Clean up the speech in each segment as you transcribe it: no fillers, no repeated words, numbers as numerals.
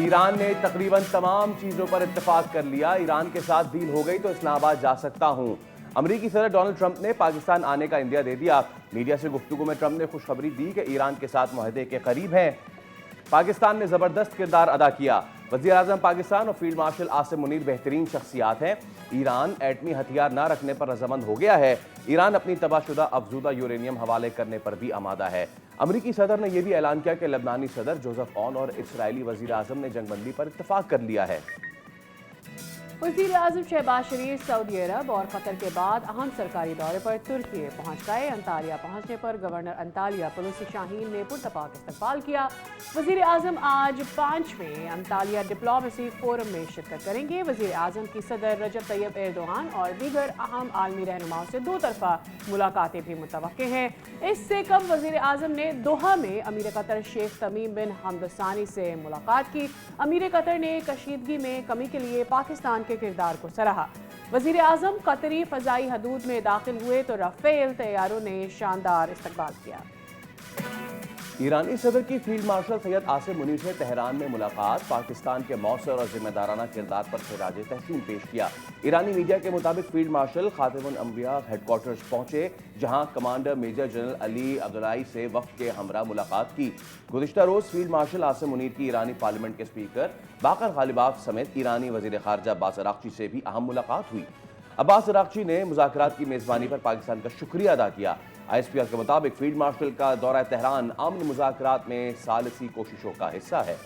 Iran ने तकरीबन तमाम चीजों पर इत्तेफाक कर लिया। ईरान के साथ डील हो गई तो इस्लामाबाद जा सकता हूं। अमरीकी सदर डोनाल्ड ट्रंप ने पाकिस्तान आने का इंदिया दे दिया। मीडिया से गुफ्तगू में ट्रंप ने खुशखबरी दी कि ईरान के साथ मुआहदे के करीब हैं। पाकिस्तान ने जबरदस्त किरदार अदा किया। वज़ीर आज़म पाकिस्तान और फील्ड मार्शल आसिम मुनीर बेहतरीन शख्सियात हैं। ईरान एटमी हथियार न रखने पर रजामंद हो गया है। ईरान अपनी तबाहशुदा अफजूदा यूरेनियम हवाले करने पर भी आमादा है। अमरीकी सदर ने यह भी ऐलान किया कि लबनानी सदर जोसेफ ऑन और इसराइली वज़ीर आज़म ने जंगबंदी पर इत्तफाक कर लिया है। वज़ीर आज़म शहबाज शरीफ सऊदी अरब और कतर के बाद अहम सरकारी दौरे पर तुर्की पहुंच गए। अंतालिया पहुंचने पर गवर्नर अंतालिया पुलुसी शाहीन ने पुरतपाक इस्तकबाल किया। वज़ीर आज़म आज 5वें अंतालिया डिप्लोमेसी फोरम में शिरकत करेंगे। वज़ीर आज़म की सदर रजब तैयब एर्दोगान और दीगर अहम आलमी रहनुमाओं से 2 तरफा मुलाकातें भी मुतवक्के हैं। इससे कब वज़ीर आज़म ने दोहा में अमीर कतर शेख तमीम बिन हमद सानी से मुलाकात की। अमीर कतर ने कशीदगी में कमी के लिए पाकिस्तान के किरदार को सराहा। वज़ीर आज़म कतरी फ़ज़ाई हदूद में दाखिल हुए तो राफेल तैयारों ने शानदार इस्तकबाल किया। ईरानी सदर की फील्ड मार्शल सैयद आसिम मुनीर से तेहरान में मुलाकात। पाकिस्तान के मौसर और जिम्मेदाराना किरदार पर खिराज तहसीन पेश किया। ईरानी मीडिया के मुताबिक फील्ड मार्शल खातिमुल अंबिया हेडक्वार्टर्स पहुंचे, जहां commander major general Ali Abdullahi से वफ़द के हमरा मुलाकात की। गुज़िश्ता रोज फील्ड मार्शल आसिम मुनीर की ईरानी पार्लियामेंट के स्पीकर बाकर गालिबाफ समेत ईरानी वज़ीर ख़ारजा अब्बास अराग़ची से भी अहम मुलाकात हुई। अब्बास अराग़ची ने मुज़ाकरात की मेज़बानी पर पाकिस्तान का शुक्रिया अदा किया। ISPR के मुताबिक फील्ड मार्शल का दौरा तेहरान अमन मुज़ाकरात में सालसी कोशिशों का हिस्सा है।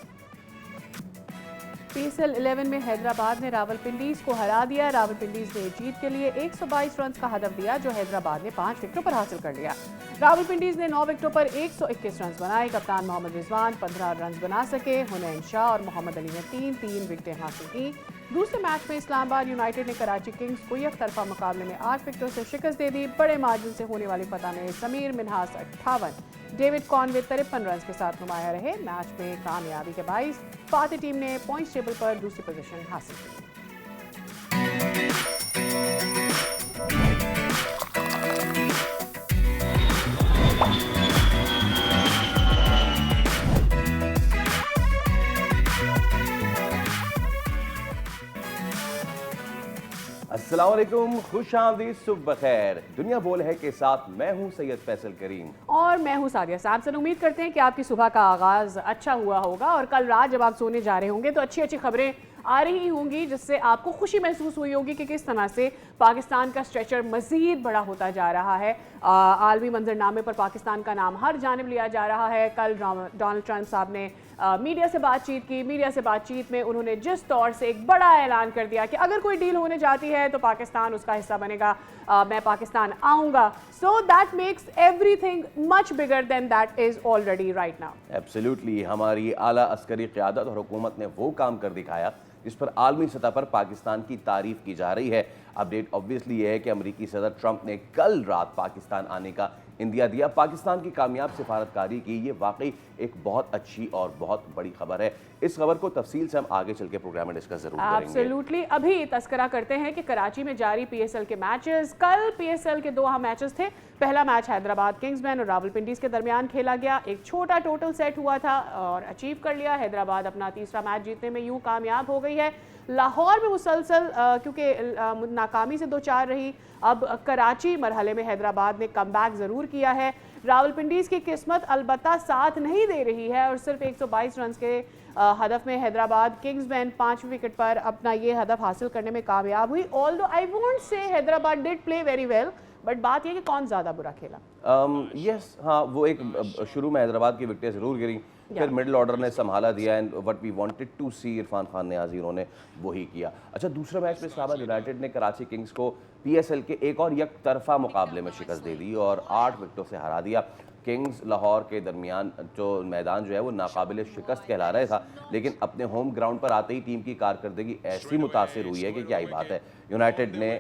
PSL 11 में हैदराबाद ने रावलपिंडीज को हरा दिया। रावलपिंडीज ने जीत के लिए 122 रन का हदफ दिया, जो हैदराबाद ने 5 विकेटों पर हासिल कर लिया। रावलपिंडीज ने 9 विकेटों पर 121 रन बनाए। कप्तान मोहम्मद रिजवान 15 रन बना सके। हुनैन शाह और मोहम्मद अली ने 3 विकेटें हासिल की। दूसरे मैच में इस्लामाबाद यूनाइटेड ने कराची किंग्स को एक तरफा मुकाबले में 8 विकेटों से शिकस्त दे दी। बड़े मार्जिन से होने वाली फतह में Sameer Minhas 58, David Conway 53 run के साथ नुमाया रहे। मैच में कामयाबी के बाइस फातिह टीम ने पॉइंट्स टेबल पर दूसरी पोजीशन हासिल की। अस्सलाम वालेकुम, खुश आमदीद, सुबह खैर। दुनिया बोल है के साथ मैं हूं सैयद फैसल करीम और मैं हूं सादिया सैमसन। उम्मीद करते हैं कि आपकी सुबह का आगाज अच्छा हुआ होगा और कल रात जब आप सोने जा रहे होंगे तो अच्छी अच्छी खबरें आ रही होंगी, जिससे आपको खुशी महसूस हुई होगी कि किस तरह से पाकिस्तान का स्ट्रेचर मजीद बड़ा होता जा रहा है। आलमी मंजरनामे पर पाकिस्तान का नाम हर जानिब लिया जा रहा है। कल डोनाल्ड ट्रंप साहब ने मीडिया से बातचीत की। मीडिया से बातचीत में उन्होंने जिस तौर से एक बड़ा ऐलान कर दिया कि अगर कोई डील होने जाती है तो पाकिस्तान उसका हिस्सा बनेगा, मैं पाकिस्तान आऊँगा। So that makes everything much bigger than that is already right now. Absolutely, हमारी आला अस्करी क़यादत और हुकूमत ने वो काम कर दिखाया जिस पर आलमी सतह पर पाकिस्तान की तारीफ की जा रही है। अपडेट ऑब्वियसली ये है कि अमरीकी सदर ट्रंप ने कल रात पाकिस्तान आने का इंदिया दिया। पाकिस्तान की कामयाब सिफारतकारी की ये वाकई एक बहुत अच्छी और बहुत बड़ी खबर है। इस खबर को तफसील से हम आगे चल के प्रोग्राम में डिस्कस जरूर करेंगे। एब्सोल्युटली। अभी तस्करा करते हैं कि कराची में जारी PSL के मैचेस। कल PSL के 2 अहम मैचेस थे। पहला मैच हैदराबाद किंग्समैन और रावलपिंडीज के दरमियान खेला गया। एक छोटा टोटल सेट हुआ था और अचीव कर लिया। हैदराबाद अपना तीसरा मैच जीतने में यूं कामयाब हो गई है। लाहौर में मुसलसल क्योंकि नाकामी से 2-4 रही, अब कराची मरहले में हैदराबाद ने कमबैक ज़रूर किया है। रावलपिंडीज की किस्मत अलबत्ता साथ नहीं दे रही है और सिर्फ 122 रन के हदफ में हैदराबाद किंग्समैन 5 विकेट पर अपना ये हदफ हासिल करने में कामयाब हुई। Although I won't say Hyderabad did play very well, but बात यह कि कौन ज़्यादा बुरा खेला। यस, हाँ, वो एक शुरू में हैदराबाद की विकेटें ज़रूर गिरी, फिर मिडिल ऑर्डर ने संभाला दिया and what we wanted to see Irfan Khan Niazi उन्होंने वही किया। अच्छा, दूसरे मैच में इस्लामाबाद यूनाइटेड ने कराची किंग्स को PSL के एक और एक तरफा मुकाबले में शिकस्त दे दी और 8 विकेटों से हरा दिया। किंग्स लाहौर के दरमियान जो मैदान जो है वो नाकाबिल शिकस्त कहला रहा था, लेकिन अपने होम ग्राउंड पर आते ही टीम की कारकर्दगी ऐसी मुतासिर हुई है कि क्या ही बात है। यूनाइटेड ने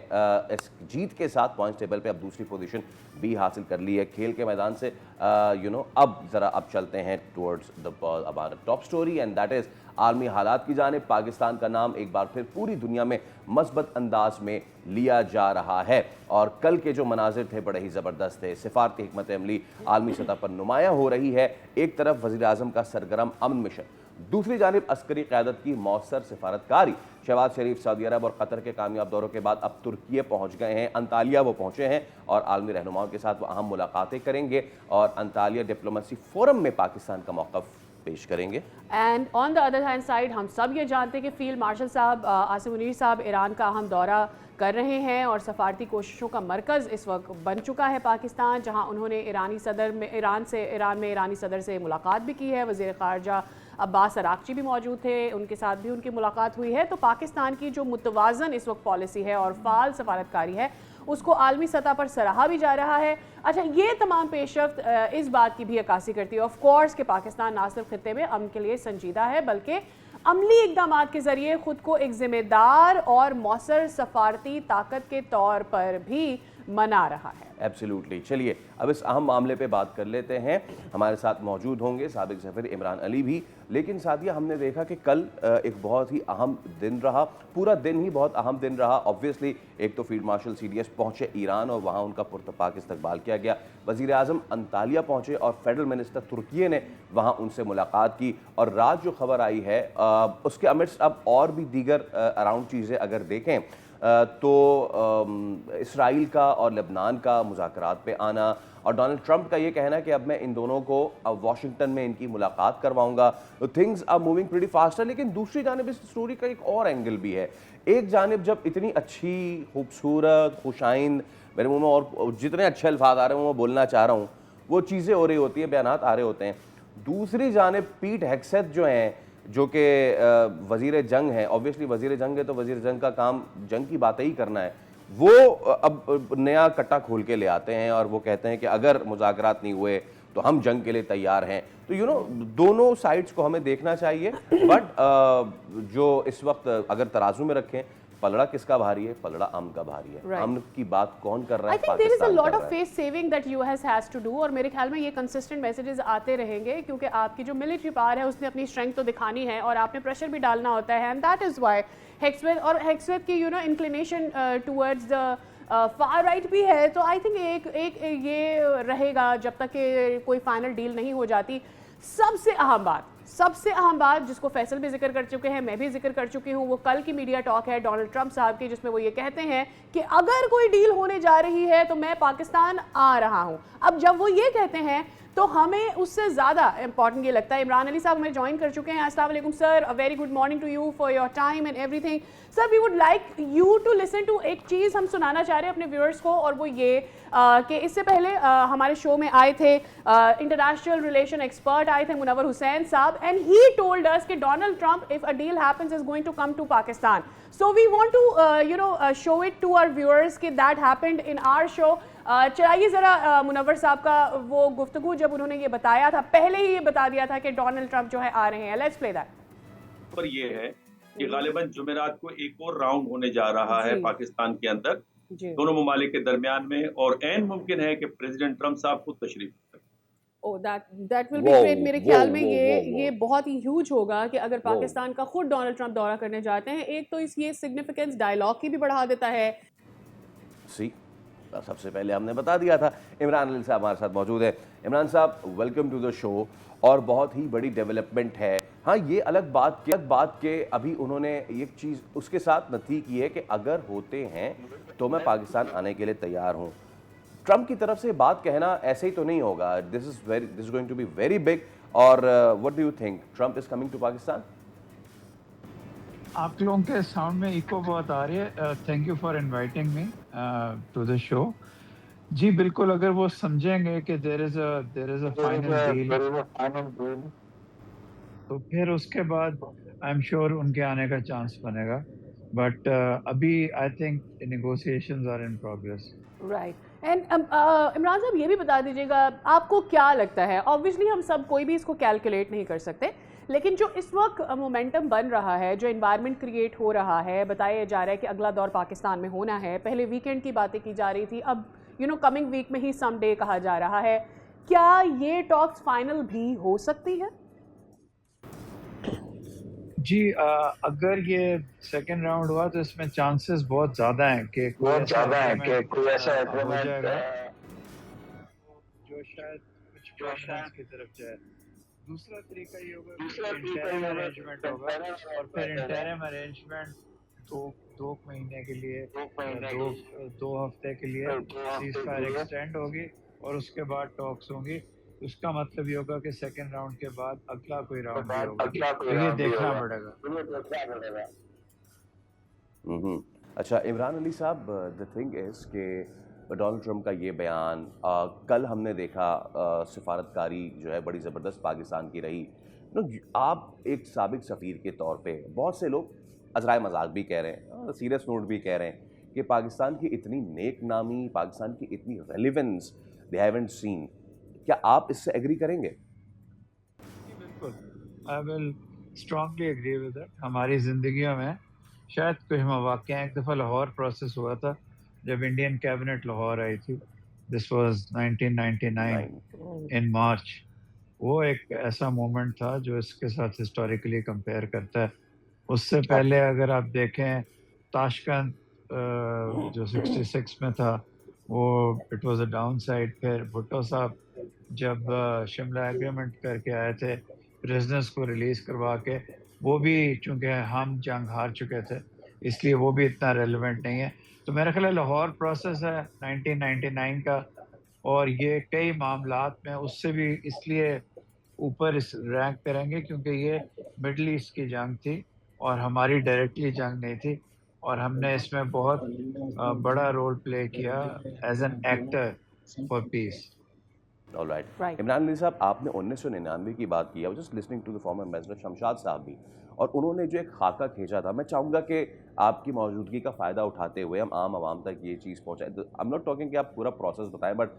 इस जीत के साथ पॉइंट्स टेबल पे अब दूसरी पोजीशन भी हासिल कर ली है। खेल के मैदान से अब चलते हैं towards the about top story and that is आलमी हालात की जानिब। पाकिस्तान का नाम एक बार फिर पूरी दुनिया में मस्बत अंदाज में लिया जा रहा है और कल के जो मनाजिर थे बड़े ही ज़बरदस्त थे। सिफारती हिकमत अमली आलमी सतह पर नुमायाँ हो रही है। एक तरफ वज़ीर आज़म का सरगर्म अमन मिशन, दूसरी जानिब अस्करी क़यादत की मौसर सिफारतकारी शहबाज शरीफ सऊदी अरब और कतर के कामयाब दौरों के बाद अब तुर्की पहुंच गए हैं। अंतालिया वो पहुंचे हैं और आलमी रहनुमाओं के साथ वो अहम मुलाकातें करेंगे और अंतालिया डिप्लोमेसी फोरम में पाकिस्तान का मौक़िफ़ पेश करेंगे। And on the other hand side हम सब ये जानते हैं कि फील्ड मार्शल साहब आसिम मुनीर साहब ईरान का अहम दौरा कर रहे हैं और सफारती कोशिशों का मरकज़ इस वक्त बन चुका है पाकिस्तान, जहां उन्होंने ईरान में ईरानी सदर से मुलाकात भी की है। वज़ीर ख़ारजा अब्बास अराक़ची भी मौजूद थे, उनके साथ भी उनकी मुलाकात हुई है। तो पाकिस्तान की जो मुतवाज़न इस वक्त पॉलिसी है और फ़ाल सफारतकारी है उसको आलमी सतह पर सराहा भी जा रहा है। अच्छा, ये तमाम पेशरफ्त इस बात की भी अक्कासी करती है ऑफ कोर्स कि पाकिस्तान ना सिर्फ खित्ते में अमन के लिए संजीदा है बल्कि अमली इक़दाम के ज़रिए ख़ुद को एक ज़िम्मेदार और मौसर सफारती ताकत के तौर पर भी मना रहा है। एब्सोल्युटली। चलिए अब इस अहम मामले पे बात कर लेते हैं। हमारे साथ मौजूद होंगे साबिक सफ़ीर इमरान अली भी। लेकिन साथिया, हमने देखा कि कल एक बहुत ही अहम दिन रहा, पूरा दिन ही बहुत अहम दिन रहा। ऑब्वियसली एक तो फील्ड मार्शल CDS पहुँचे ईरान और वहाँ उनका पुरतपाक इस्तकबाल किया गया। वज़ीर आज़म अंतालिया पहुँचे और फेडरल मिनिस्टर तुर्की ने वहाँ उनसे मुलाकात की। और रात जो खबर आई है उसके अमिड्स अब और भी दीगर अराउंड चीज़ें अगर देखें तो इसराइल का और लेबनान का मुज़ाकरात पे आना और डोनाल्ड ट्रंप का ये कहना है कि अब मैं इन दोनों को अब वाशिंगटन में इनकी मुलाकात करवाऊंगा। तो things are moving pretty fast है। लेकिन दूसरी जानिब इस स्टोरी का एक और एंगल भी है। एक जानिब जब इतनी अच्छी खूबसूरत खुशाइंद, मेरे मुंह में और जितने अच्छे अल्फाज आ रहे हैं वो मैं बोलना चाह रहा हूँ, वो चीज़ें हो रही होती हैं, बयानात आ रहे होते हैं। दूसरी जानिब पीट हेग्सेथ जो हैं, जो कि वज़ीर जंग है, ऑब्वियसली वज़ीर जंग है तो वज़ीर जंग का काम जंग की बातें ही करना है, वो अब नया कट्टा खोल के ले आते हैं और वो कहते हैं कि अगर मुज़ाकरात नहीं हुए तो हम जंग के लिए तैयार हैं। तो दोनों साइड्स को हमें देखना चाहिए। बट जो इस वक्त अगर तराजू में रखें, पलड़ा किसका भारी है? पलड़ा अमन का भारी है। Right. अमन की बात कौन कर रहा है? I think there is a Pakistan lot कर of रहा है। face saving that US has to do और मेरे ख्याल में ये कंसिस्टेंट मैसेजेस आते रहेंगे क्योंकि आपकी जो मिलिट्री पावर है उसने अपनी स्ट्रेंथ तो दिखानी है और आपने प्रेशर भी डालना होता है। एंड दैट इज़ वाई हेक्सवेथ की inclination towards the far right भी है। तो आई थिंक एक ये रहेगा जब तक कि कोई फाइनल डील नहीं हो जाती। सबसे अहम बात जिसको फैसल भी जिक्र कर चुके हैं, मैं भी जिक्र कर चुकी हूँ, वो कल की मीडिया टॉक है डोनाल्ड ट्रंप साहब की, जिसमें वो ये कहते हैं कि अगर कोई डील होने जा रही है तो मैं पाकिस्तान आ रहा हूँ। अब जब वो ये कहते हैं तो हमें उससे ज़्यादा इंपॉर्टेंट ये लगता है। इमरान अली साहब हमें ज्वाइन कर चुके हैं। अस्सलाम वालेकुम sir, a very good morning to you for your time and everything. Sir, we would like you to listen to एक चीज़ हम सुनाना चाह रहे हैं अपने व्यूअर्स को, और वो ये कि इससे पहले हमारे शो में आए थे इंटरनेशनल रिलेशन एक्सपर्ट आए थे मुनव्वर हुसैन साहब, एंड ही टोल्ड अस कि Donald Trump if a deal happens is going to come to Pakistan. So we want to show it to our viewers कि that happened in our show. चलाइए ज़रा मुनव्वर साहब का वो गुफ्तगू, जब उन्होंने ये बताया था, पहले ही ये बता दिया था कि डोनाल्ड ट्रंप जो है आ रहे हैं। Let's play that. पर ये है कि गालिबन जुमेरात को एक और राउंड होने जा रहा है पाकिस्तान के अंदर दोनों ममालिक के दरमियान में, और ऐन मुमकिन है कि प्रेसिडेंट ट्रंप साहब खुद तशरीफ रखें। Oh, that will be great। मेरे ख्याल में ये बहुत ही ह्यूज होगा कि अगर पाकिस्तान का खुद डोनाल्ड ट्रंप दौरा करने जाते हैं। एक तो ये सिग्निफिकेंस डायलॉग की भी बढ़ा देता है। सबसे पहले हमने बता दिया था। इमरान अली साहब हमारे साथ मौजूद है। इमरान साहब, वेलकम टू द शो। और बहुत ही बड़ी डेवलपमेंट है। हाँ, ये अलग बात के अभी उन्होंने एक चीज़ उसके साथ नथी की है कि अगर होते हैं तो मैं पाकिस्तान आने के लिए तैयार हूँ। ट्रंप की तरफ से बात कहना ऐसे ही तो नहीं होगा। This is going to be very big. और what do you think, Trump is coming to Pakistan? आप लोगों के साउंड में इको बहुत आ रही है। Thank you for inviting me to the show. जी बिल्कुल, अगर वो समझेंगे कि there is a final deal, तो फिर उसके बाद आई एम श्योर उनके आने का चांस बनेगा। बट अभी I think negotiations are in progress. Right. And Imran साहब, ये भी बता दीजिएगा आपको क्या लगता है। ऑब्वियसली हम सब कोई भी इसको कैलकुलेट नहीं कर सकते, लेकिन जो इस वक्त मोमेंटम बन रहा है, जो एनवायरनमेंट क्रिएट हो रहा है, बताया जा रहा है कि अगला दौर पाकिस्तान में होना है। पहले वीकेंड की बातें की जा रही थी, अब कमिंग वीक में ही सम डे कहा जा रहा है। क्या ये टॉक्स फाइनल भी हो सकती है? जी अगर ये सेकेंड राउंड हुआ तो इसमें चांसेस बहुत ज़्यादा हैं कि कोई ऐसा एग्रीमेंट हो जाएगा जो शायद कुछ प्रॉब्लम्स की तरफ जाए। दूसरा तरीका ये होगा कि इंटरिम अरेंजमेंट होगा और फिर इंटरिम अरेंजमेंट दो 2 महीने के लिए, दो हफ्ते के लिए सीज फायर एक्सटेंड होगी और उसके बाद टॉक्स होंगी। उसका मतलब ये होगा कि सेकेंड राउंड के बाद अगला कोई राउंड भी होगा, तो ये देखना पड़ेगा। अच्छा इमरान अली साहब, द थिंग इज़ कि डोनाल्ड ट्रंप का ये बयान, कल हमने देखा सिफारतकारी जो है बड़ी ज़बरदस्त पाकिस्तान की रही। आप एक साबिक सफ़ीर के तौर पे, बहुत से लोग अज़राए मजाक भी कह रहे हैं, सीरियस नोट भी कह रहे हैं कि पाकिस्तान की इतनी नेक नामी, पाकिस्तान की इतनी रेलिवेंस दे हैवंट सीन। क्या आप इससे एग्री करेंगे? बिल्कुल, I will strongly agree with that. हमारी ज़िंदगियों में शायद कुछ मौक़े हैं, एक दफ़ा लाहौर प्रोसेस हुआ था जब इंडियन कैबिनेट लाहौर आई थी, दिस वाज 1999 इन मार्च। वो एक ऐसा मोमेंट था जो इसके साथ हिस्टोरिकली कंपेयर करता है। उससे पहले अगर आप देखें ताशकंद जो 66 में था, वो it was a down side. फिर भुट्टो साहब जब शिमला एग्रीमेंट करके आए थे प्रिजनर्स को रिलीज़ करवा के, वो भी चूँकि हम जंग हार चुके थे इसलिए वो भी इतना रेलेवेंट नहीं है। तो मेरा ख्याल है लाहौर प्रोसेस है 1999 का, और ये कई मामलात में उससे भी इसलिए ऊपर इस रैंक पे रहेंगे क्योंकि ये मिडल ईस्ट की जंग थी और हमारी डायरेक्टली जंग नहीं थी, और हमने इसमें बहुत बड़ा रोल प्ले किया as an actor for peace. Alright Imran Ali साहब, आपने 1999 की बात की। I was just listening to the former ambassador Shamshad साहब भी, और उन्होंने जो एक खाका खींचा था, मैं चाहूँगा कि आपकी मौजूदगी का फ़ायदा उठाते हुए हम आम आवाम तक ये चीज़ पहुँचाएं। आई एम नॉट टॉकिंग कि आप पूरा प्रोसेस बताएं, but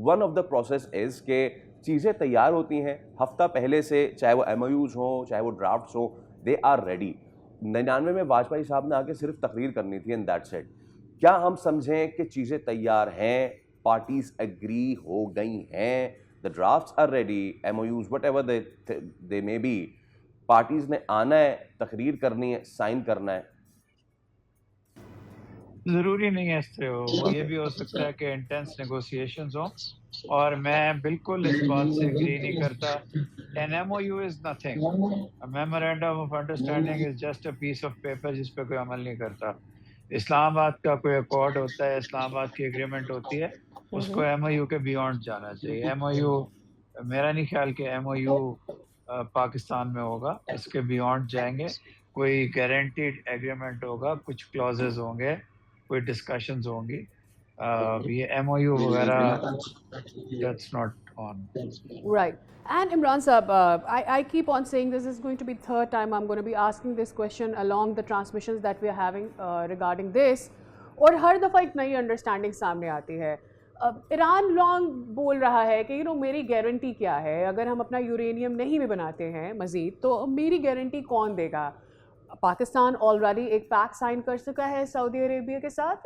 one of the process is के चीज़ें तैयार होती हैं हफ्ता पहले से, चाहे वो MOUs हों चाहे वो ड्राफ्ट्स हों, दे आर रेडी। 99 में वाजपेयी साहब ने आके सिर्फ तकरीर करनी थी एंड दैट्स इट। क्या हम समझें कि चीज़ें तैयार हैं, पार्टीज एग्री हो गई हैं, the drafts are ready, MOUs whatever they may be, parties ने आना है, तकरीर करनी है, साइन करना है? ज़रूरी नहीं है इससे हो, ये भी हो सकता है कि इंटेंस नेगोशिएशंस हों, और मैं बिल्कुल इस बात से एग्री नहीं करता। An MOU is nothing, a memorandum of understanding is just a piece of paper जिस पे कोई अमल नहीं करता। इस्लामाबाद का कोई अकॉर्ड होता है, इस्लामाबाद की एग्रीमेंट होती है, उसको MOU के बियॉन्ड जाना चाहिए। MOU, मेरा नहीं ख्याल कि MOU पाकिस्तान में होगा, इसके बियॉन्ड जाएंगे। कोई गारंटीड एग्रीमेंट होगा, कुछ क्लॉजेज होंगे, कोई डिस्कशंस होंगी। ये MOU वगैरह, that's not on. Right. And Imran Saab, I keep on saying this is going to be third time I'm going to be asking this question along the transmissions that we are having regarding this, और हर दफ़ा एक नई understanding सामने आती है। Iran long बोल रहा है कि मेरी गारंटी क्या है, अगर हम अपना यूरेनियम नहीं भी बनाते हैं मज़ीद तो मेरी गारंटी कौन देगा। पाकिस्तान ऑलरेडी एक पैक्ट साइन कर चुका है सऊदी अरेबिया के साथ।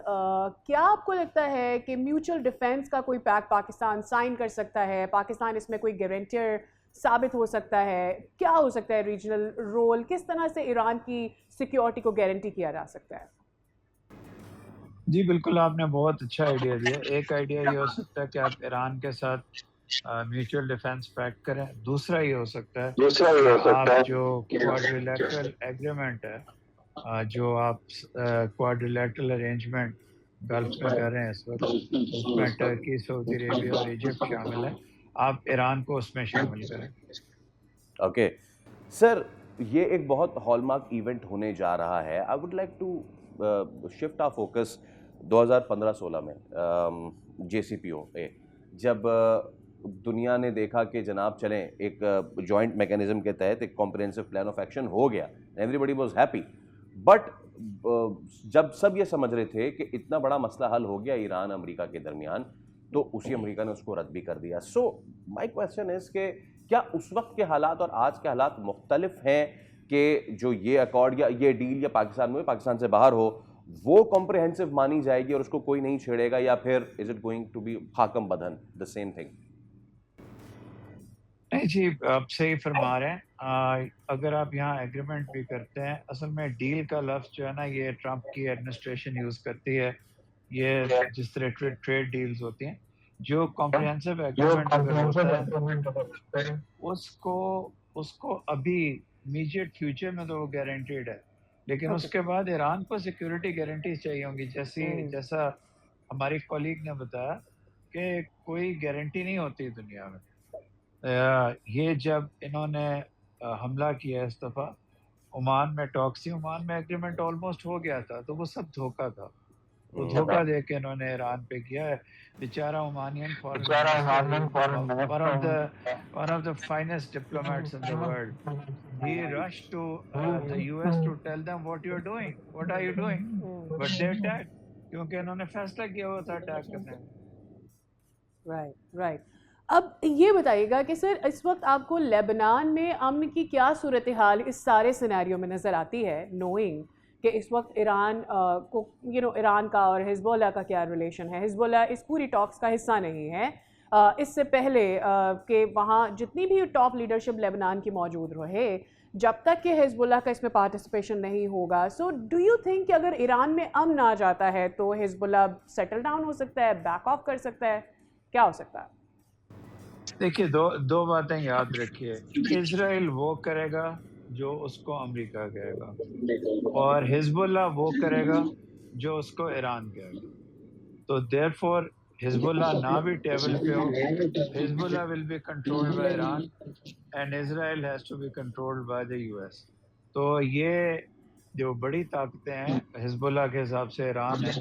क्या आपको लगता है कि म्यूचुअल डिफेंस का कोई पैक्ट पाकिस्तान साइन कर सकता है? पाकिस्तान इसमें कोई गारंटियर साबित हो सकता है? क्या हो सकता है रीजनल रोल? किस तरह से ईरान की सिक्योरिटी को गारंटी किया जा सकता है? जी बिल्कुल, आपने बहुत अच्छा आइडिया दिया। एक आइडिया ये हो सकता है कि आप ईरान के साथ म्यूचुअल डिफेंस पैक्ट करें। दूसरा ये हो सकता है आप जो क्वाड्रिलैटरल एग्रीमेंट है, जो आप क्वाड्रिलैटरल अरेंजमेंट गल्फ में कर रहे हैं इस वक्त, उसमें टर्की, सऊदी अरेबिया और इजिप्ट शामिल है, आप ईरान को उसमें शामिल करें। ओके सर, ये एक बहुत हॉलमार्क इवेंट होने जा रहा है। I would like to shift our focus 2015-16 में JCPOA, जब दुनिया ने देखा कि जनाब चलें एक जॉइंट मैकेनिज्म के तहत एक कॉम्प्रिहेंसिव प्लान ऑफ एक्शन हो गया, एवरीबडी वाज हैप्पी। बट जब सब ये समझ रहे थे कि इतना बड़ा मसला हल हो गया ईरान अमेरिका के दरमियान, तो उसी अमेरिका ने उसको रद्द भी कर दिया। सो माय क्वेश्चन इज कि क्या उस वक्त के हालात और आज के हालात मुख्तलिफ हैं कि जो ये अकॉर्ड या ये डील या पाकिस्तान में पाकिस्तान से बाहर हो वो कॉम्प्रिहेंसिव मानी जाएगी और उसको कोई नहीं छेड़ेगा, या फिर is it going to be हाकम बदन द सेम थिंग? नहीं जी, आप सही फरमा रहे हैं। अगर आप यहाँ एग्रीमेंट भी करते हैं, असल में डील का लफ्ज़ जो है ना, ये ट्रंप की एडमिनिस्ट्रेशन यूज़ करती है। ये जिस तरह ट्रेड डील्स होती हैं, जो कॉम्प्रिहेंसिव एग्रीमेंट अगर होता है उसको अभी इमीडिएट फ्यूचर में तो वो गारंटीड है, लेकिन उसके बाद ईरान को सिक्योरिटी गारंटीज चाहिए होंगी, जैसा हमारी कॉलीग ने बताया कि कोई गारंटी नहीं होती दुनिया में। ये जब इन्होंने हमला किया इस दफ़ा ओमान में टॉक्सी, ओमान में एग्रीमेंट ऑलमोस्ट हो गया था, तो वो सब धोखा था। तो धोखा दे के इन्होंने ईरान पे किया है। बेचारा Omanian one of the finest diplomats in the world, he rushed to the US to tell them what you're doing, what are you doing, but they attacked क्योंकि इन्होंने फैसला किया हुआ था अटैक करने का। राइट। अब ये बताइएगा कि सर इस वक्त आपको लेबनान में अमन की क्या सूरत हाल इस सारे सिनेरियो में नज़र आती है, नोइंग कि इस वक्त ईरान को ईरान का और हिजबुल्लाह का क्या रिलेशन है। हिजबुल्लाह इस पूरी टॉक्स का हिस्सा नहीं है। इससे पहले कि वहाँ जितनी भी टॉप लीडरशिप लेबनान की मौजूद रहे, जब तक कि हिजबुल्लाह का इसमें पार्टिसिपेशन नहीं होगा, सो डू यू थिंक कि अगर ईरान में अमन आ जाता है तो हिजबुल्लाह सेटल डाउन हो सकता है, बैक ऑफ कर सकता है, क्या हो सकता है? देखिए, दो बातें याद रखिए। इजराइल वो करेगा जो उसको अमेरिका कहेगा, और हिजबुल्लाह वो करेगा जो उसको ईरान कहेगा। तो देयरफॉर हिजबुल्लाह ना भी टेबल पे हो, Hezbollah will be controlled by Iran and Israel has to be controlled by the US. तो ये जो बड़ी ताकतें हैं हिजबुल्लाह के हिसाब से ईरान है,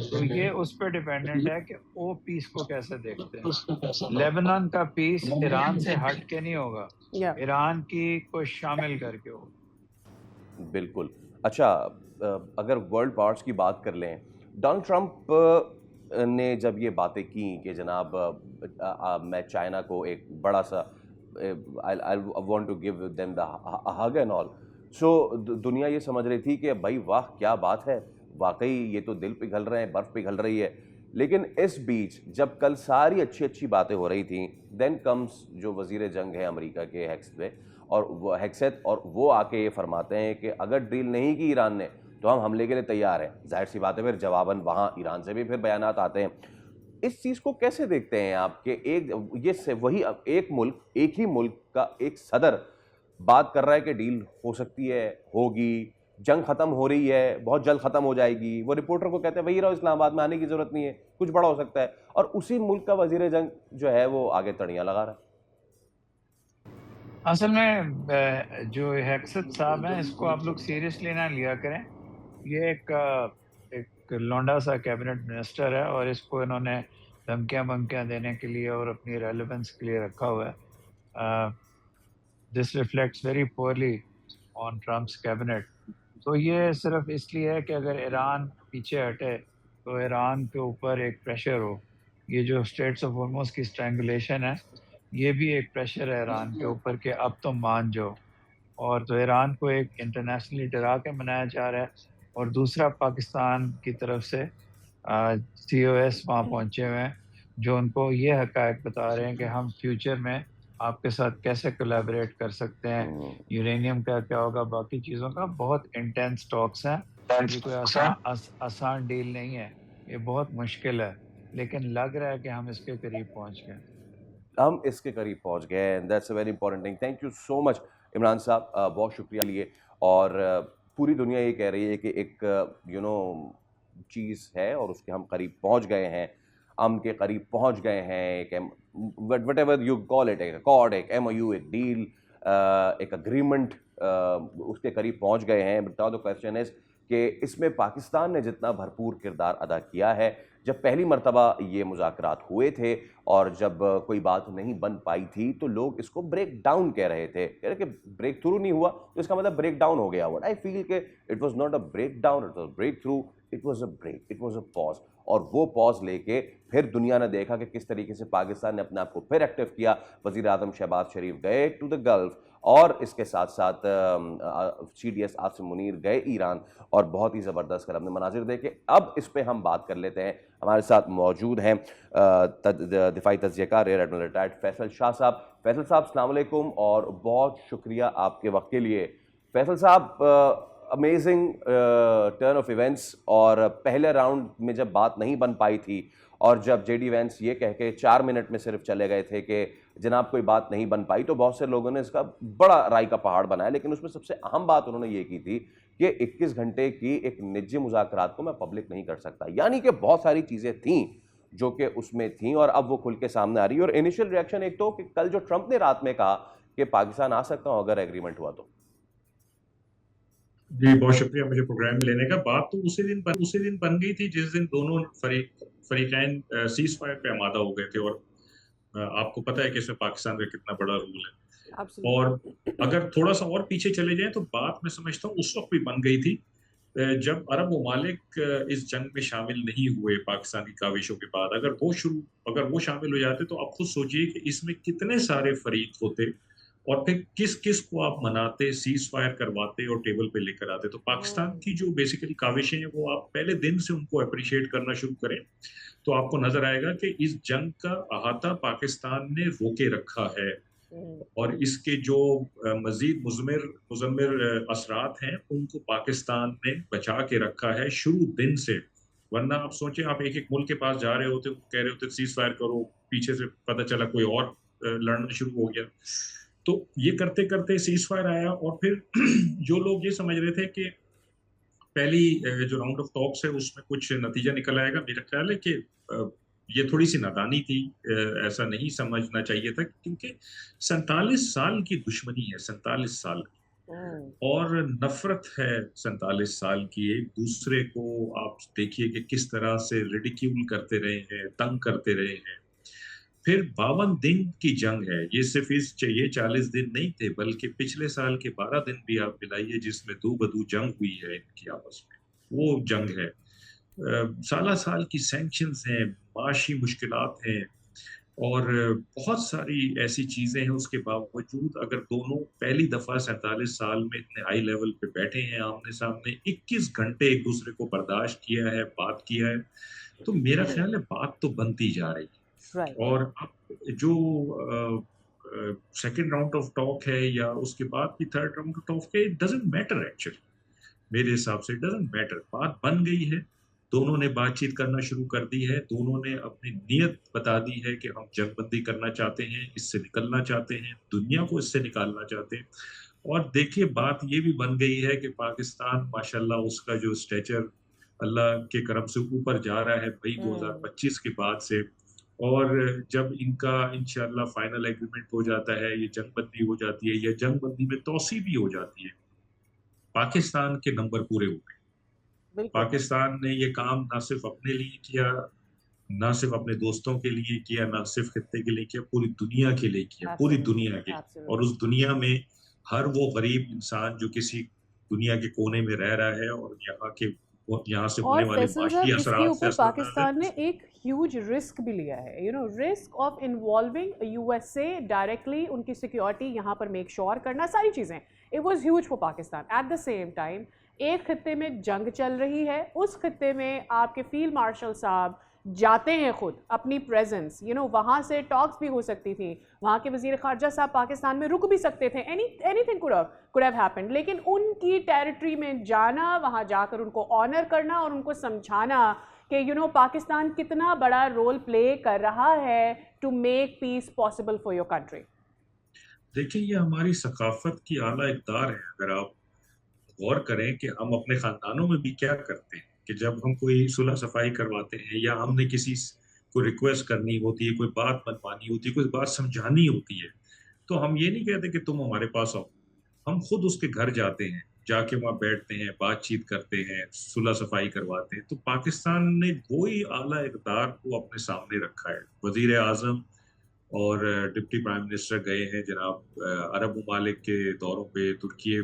तो ये उस पर डिपेंडेंट है कि वो पीस को कैसे देखते हैं। लेबनान का पीस ईरान से हट के नहीं होगा, ईरान की को शामिल करके होगा। बिल्कुल। अच्छा, अगर वर्ल्ड पावर्स की बात कर लें, डोनाल्ड ट्रंप ने जब ये बातें की कि जनाब मैं चाइना को एक बड़ा सा I want to give them the hug and all, so दुनिया ये समझ रही थी कि भाई वाह क्या बात है, वाकई ये तो दिल पिघल रहे हैं, बर्फ़ पिघल रही है। लेकिन इस बीच जब कल सारी अच्छी अच्छी बातें हो रही थी, देन कम्स जो वज़ीर जंग है अमेरिका के हेक्सेथ, और वो आके ये फरमाते हैं कि अगर डील नहीं की ईरान ने तो हम हमले के लिए तैयार हैं। जाहिर सी बात है, फिर जवाबन वहाँ ईरान से भी फिर बयानात आते हैं। इस चीज़ को कैसे देखते हैं आप कि वही एक ही मुल्क का एक सदर बात कर रहा है कि डील हो सकती है, होगी, जंग ख़त्म हो रही है, बहुत जल्द ख़त्म हो जाएगी। वो रिपोर्टर को कहते हैं वही रहो, इस्लामाबाद में आने की ज़रूरत नहीं है, कुछ बड़ा हो सकता है, और उसी मुल्क का वज़ीर जंग जो है वो आगे तड़ियाँ लगा रहा है। असल में जो हेक्सेथ साहब हैं, इसको आप लोग सीरियसली ना लिया करें। ये एक लौंडा सा कैबिनेट मिनिस्टर है और इसको इन्होंने धमकियाँ देने के लिए और अपनी रेलेवेंस के लिए रखा हुआ है। This reflects very poorly on Trump's cabinet. तो ये सिर्फ इसलिए है कि अगर ईरान पीछे हटे तो ईरान के ऊपर एक प्रेशर हो। ये जो स्ट्रेट्स ऑफ हॉर्मुज़ की स्ट्रैंगुलेशन है, ये भी एक प्रेशर है ईरान के ऊपर कि अब तो मान जाओ। और तो ईरान को एक इंटरनेशनली डरा के मनाया जा रहा है, और दूसरा पाकिस्तान की तरफ से COS वहाँ पहुँचे हुए हैं जो उनको ये हक़ाइक़ बता रहे हैं कि हम फ्यूचर में आपके साथ कैसे कोलैबोरेट कर सकते हैं, यूरेनियम का क्या होगा, बाकी चीज़ों का। बहुत इंटेंस टॉक्स हैं, ये कोई आसान डील नहीं है, ये बहुत मुश्किल है, लेकिन लग रहा है कि हम इसके करीब पहुँच गए। हम इसके करीब पहुँच गए, and that's a very important thing. Thank you so much Imran साहब, बहुत शुक्रिया लिए। और पूरी दुनिया ये कह रही है कि एक चीज़ है और उसके हम करीब पहुँच गए हैं, अमन के करीब पहुँच गए हैं। एक व्हाटएवर यू कॉल इट, एक अकॉर्ड, एक MOU, एक डील, एक अग्रीमेंट, उसके करीब पहुँच गए हैं। But now the question is कि इसमें पाकिस्तान ने जितना भरपूर किरदार अदा किया है, जब पहली मर्तबा ये मुज़ाकरात हुए थे और जब कोई बात नहीं बन पाई थी तो लोग इसको ब्रेक डाउन कह रहे थे, कह रहे कि ब्रेक थ्रू नहीं हुआ तो इसका मतलब ब्रेक डाउन हो गया। व्हाट आई फील कि it was not a break down, it was break through, it was a break, it was a pause. और वो पॉज लेके फिर दुनिया ने देखा कि किस तरीके से पाकिस्तान ने अपने आप को फिर एक्टिव किया। वज़ीर आज़म शहबाज शरीफ गए टू द गल्फ, और इसके साथ साथ CDS आसिम मुनीर गए ईरान, और बहुत ही ज़बरदस्त कर हमने मनाजिर देखे। अब इस पर हम बात कर लेते हैं। हमारे साथ मौजूद हैं दिफाई तज्ज़ियाकार rear admiral retired Faisal Shah sahab. Faisal साहब अस्सलाम वालेकुम, और बहुत शुक्रिया आपके वक्त के लिए। फैसल साहब, अमेजिंग टर्न ऑफ इवेंट्स, और पहले राउंड में जब बात नहीं बन पाई थी और जब जेडी वैंस ये कह के 4 मिनट में सिर्फ चले गए थे कि जनाब कोई बात नहीं बन पाई, तो बहुत से लोगों ने इसका बड़ा राय का पहाड़ बनाया। लेकिन उसमें सबसे अहम बात उन्होंने ये की थी कि 21 घंटे की एक निजी मुज़ाकरात को मैं पब्लिक नहीं कर सकता। यानी कि बहुत सारी चीज़ें थीं जो कि उसमें थीं और अब वो खुल के सामने आ रही है। और इनिशियल रिएक्शन एक तो कि कल जो ट्रंप ने रात में कहा कि पाकिस्तान आ सकता हूं अगर एग्रीमेंट हुआ तो। जी बहुत शुक्रिया मुझे प्रोग्राम में लेने का। बात तो उसी दिन बन गई थी जिस दिन दोनों फरीकैन सीज फायर पे आमादा हो गए थे। और आपको पता है कि इसमें पाकिस्तान का कितना बड़ा रोल है। और अगर थोड़ा सा और पीछे चले जाएं तो बात मैं समझता हूँ उस वक्त भी बन गई थी जब अरब ममालिक इस जंग में शामिल नहीं हुए पाकिस्तान की काविशों के बाद। अगर वो शामिल हो जाते तो आप खुद सोचिए कि इसमें कितने सारे फरीक होते और फिर किस किस को आप मनाते, सीज फायर करवाते और टेबल पे लेकर आते। तो पाकिस्तान की जो बेसिकली काविशें हैं वो आप पहले दिन से उनको अप्रिशिएट करना शुरू करें तो आपको नजर आएगा कि इस जंग का अहाता पाकिस्तान ने रोके रखा है और इसके जो मजीद मुजम्मिर असरात हैं उनको पाकिस्तान ने बचा के रखा है शुरू दिन से। वरना आप सोचें, आप एक एक मुल्क के पास जा रहे होते, कह रहे होते सीज फायर करो, पीछे से पता चला कोई और लड़ना शुरू हो गया। तो ये करते करते सीज फायर आया और फिर जो लोग ये समझ रहे थे कि पहली जो राउंड ऑफ टॉक्स है उसमें कुछ नतीजा निकल आएगा, मेरा ख्याल है कि ये थोड़ी सी नादानी थी। ऐसा नहीं समझना चाहिए था क्योंकि 47 साल की दुश्मनी है, 47 साल की, और नफरत है 47 साल की। एक दूसरे को आप देखिए कि किस तरह से रिडिक्यूल करते रहे हैं, तंग करते रहे हैं। फिर 52 दिन की जंग है, ये सिर्फ ये 40 दिन नहीं थे बल्कि पिछले साल के 12 दिन भी आप मिलाइए जिसमें दो बदू जंग हुई है इनकी आपस में, वो जंग है। साल की सैंक्शंस हैं, माशी मुश्किलात हैं और बहुत सारी ऐसी चीजें हैं। उसके बावजूद अगर दोनों पहली दफा 47 साल में इतने हाई लेवल पे बैठे हैं आमने सामने, 21 घंटे एक दूसरे को बर्दाश्त किया है, बात किया है, तो मेरा ख्याल है बात तो बनती जा रही है। और अब जो सेकेंड राउंड ऑफ टॉक है या उसके बाद की थर्ड राउंड ऑफ टॉक है, इट डजंट मैटर एक्चुअली, मेरे हिसाब से इट डजंट मैटर। बात बन गई है, दोनों ने बातचीत करना शुरू कर दी है, दोनों ने अपनी नीयत बता दी है कि हम जंगबंदी करना चाहते हैं, इससे निकलना चाहते हैं, दुनिया को इससे निकालना चाहते हैं। और देखिए बात ये भी बन गई है कि पाकिस्तान माशाल्लाह उसका जो स्टेचर अल्लाह के करम से ऊपर जा रहा है मई 2025 के बाद से। और जब इनका इंशाल्लाह फाइनल एग्रीमेंट हो जाता है, ये जंगबंदी हो जाती है या जंगबंदी में तौसी भी हो जाती है, पाकिस्तान के नंबर पूरे हो गए। पाकिस्तान ने ये काम ना सिर्फ अपने लिए किया, ना सिर्फ अपने दोस्तों के लिए किया, ना सिर्फ खित्ते के लिए किया, पूरी दुनिया के लिए किया, पूरी दुनिया के। और उस दुनिया में हर वो गरीब इंसान जो किसी दुनिया के कोने में रह रहा है और यहाँ से होने वाले माशी असरात से पाकिस्तान ने एक ह्यूज रिस्क भी लिया है, risk of involving USA directly, उनकी सिक्योरिटी यहाँ पर मेक श्योर करना, सारी चीज़ें, it was huge for Pakistan. At the same time एक खित्ते में जंग चल रही है, उस खित्ते में आपके फील्ड मार्शल साहब जाते हैं खुद, अपनी प्रेजेंस, वहाँ से टॉक्स भी हो सकती थी, वहाँ के वजीर खारजा साहब पाकिस्तान में रुक भी सकते थे, एनीथिंग कुड हैव हैपेंड। लेकिन उनकी टेरिटरी में जाना, वहाँ जाकर उनको ऑनर करना और उनको समझाना कि पाकिस्तान कितना बड़ा रोल प्ले कर रहा है to make peace possible for your country. देखिए ये हमारी सकाफत की आला इक़्तिदार है। अगर आप गौर करें कि हम अपने खानदानों में भी क्या करते हैं कि जब हम कोई सुलह सफाई करवाते हैं या हमने किसी को रिक्वेस्ट करनी होती है, कोई बात मनवानी होती है, कोई बात समझानी होती है, तो हम ये नहीं कहते कि तुम हमारे पास आओ, हम खुद उसके घर जाते हैं, जाके वहाँ बैठते हैं, बातचीत करते हैं, सुलह सफाई करवाते हैं। तो पाकिस्तान ने वही आला इक़्तिदार को अपने सामने रखा है। वजीर आज़म और डिप्टी प्राइम मिनिस्टर गए हैं जनाब अरब ममालिक के दौरों पे, तुर्की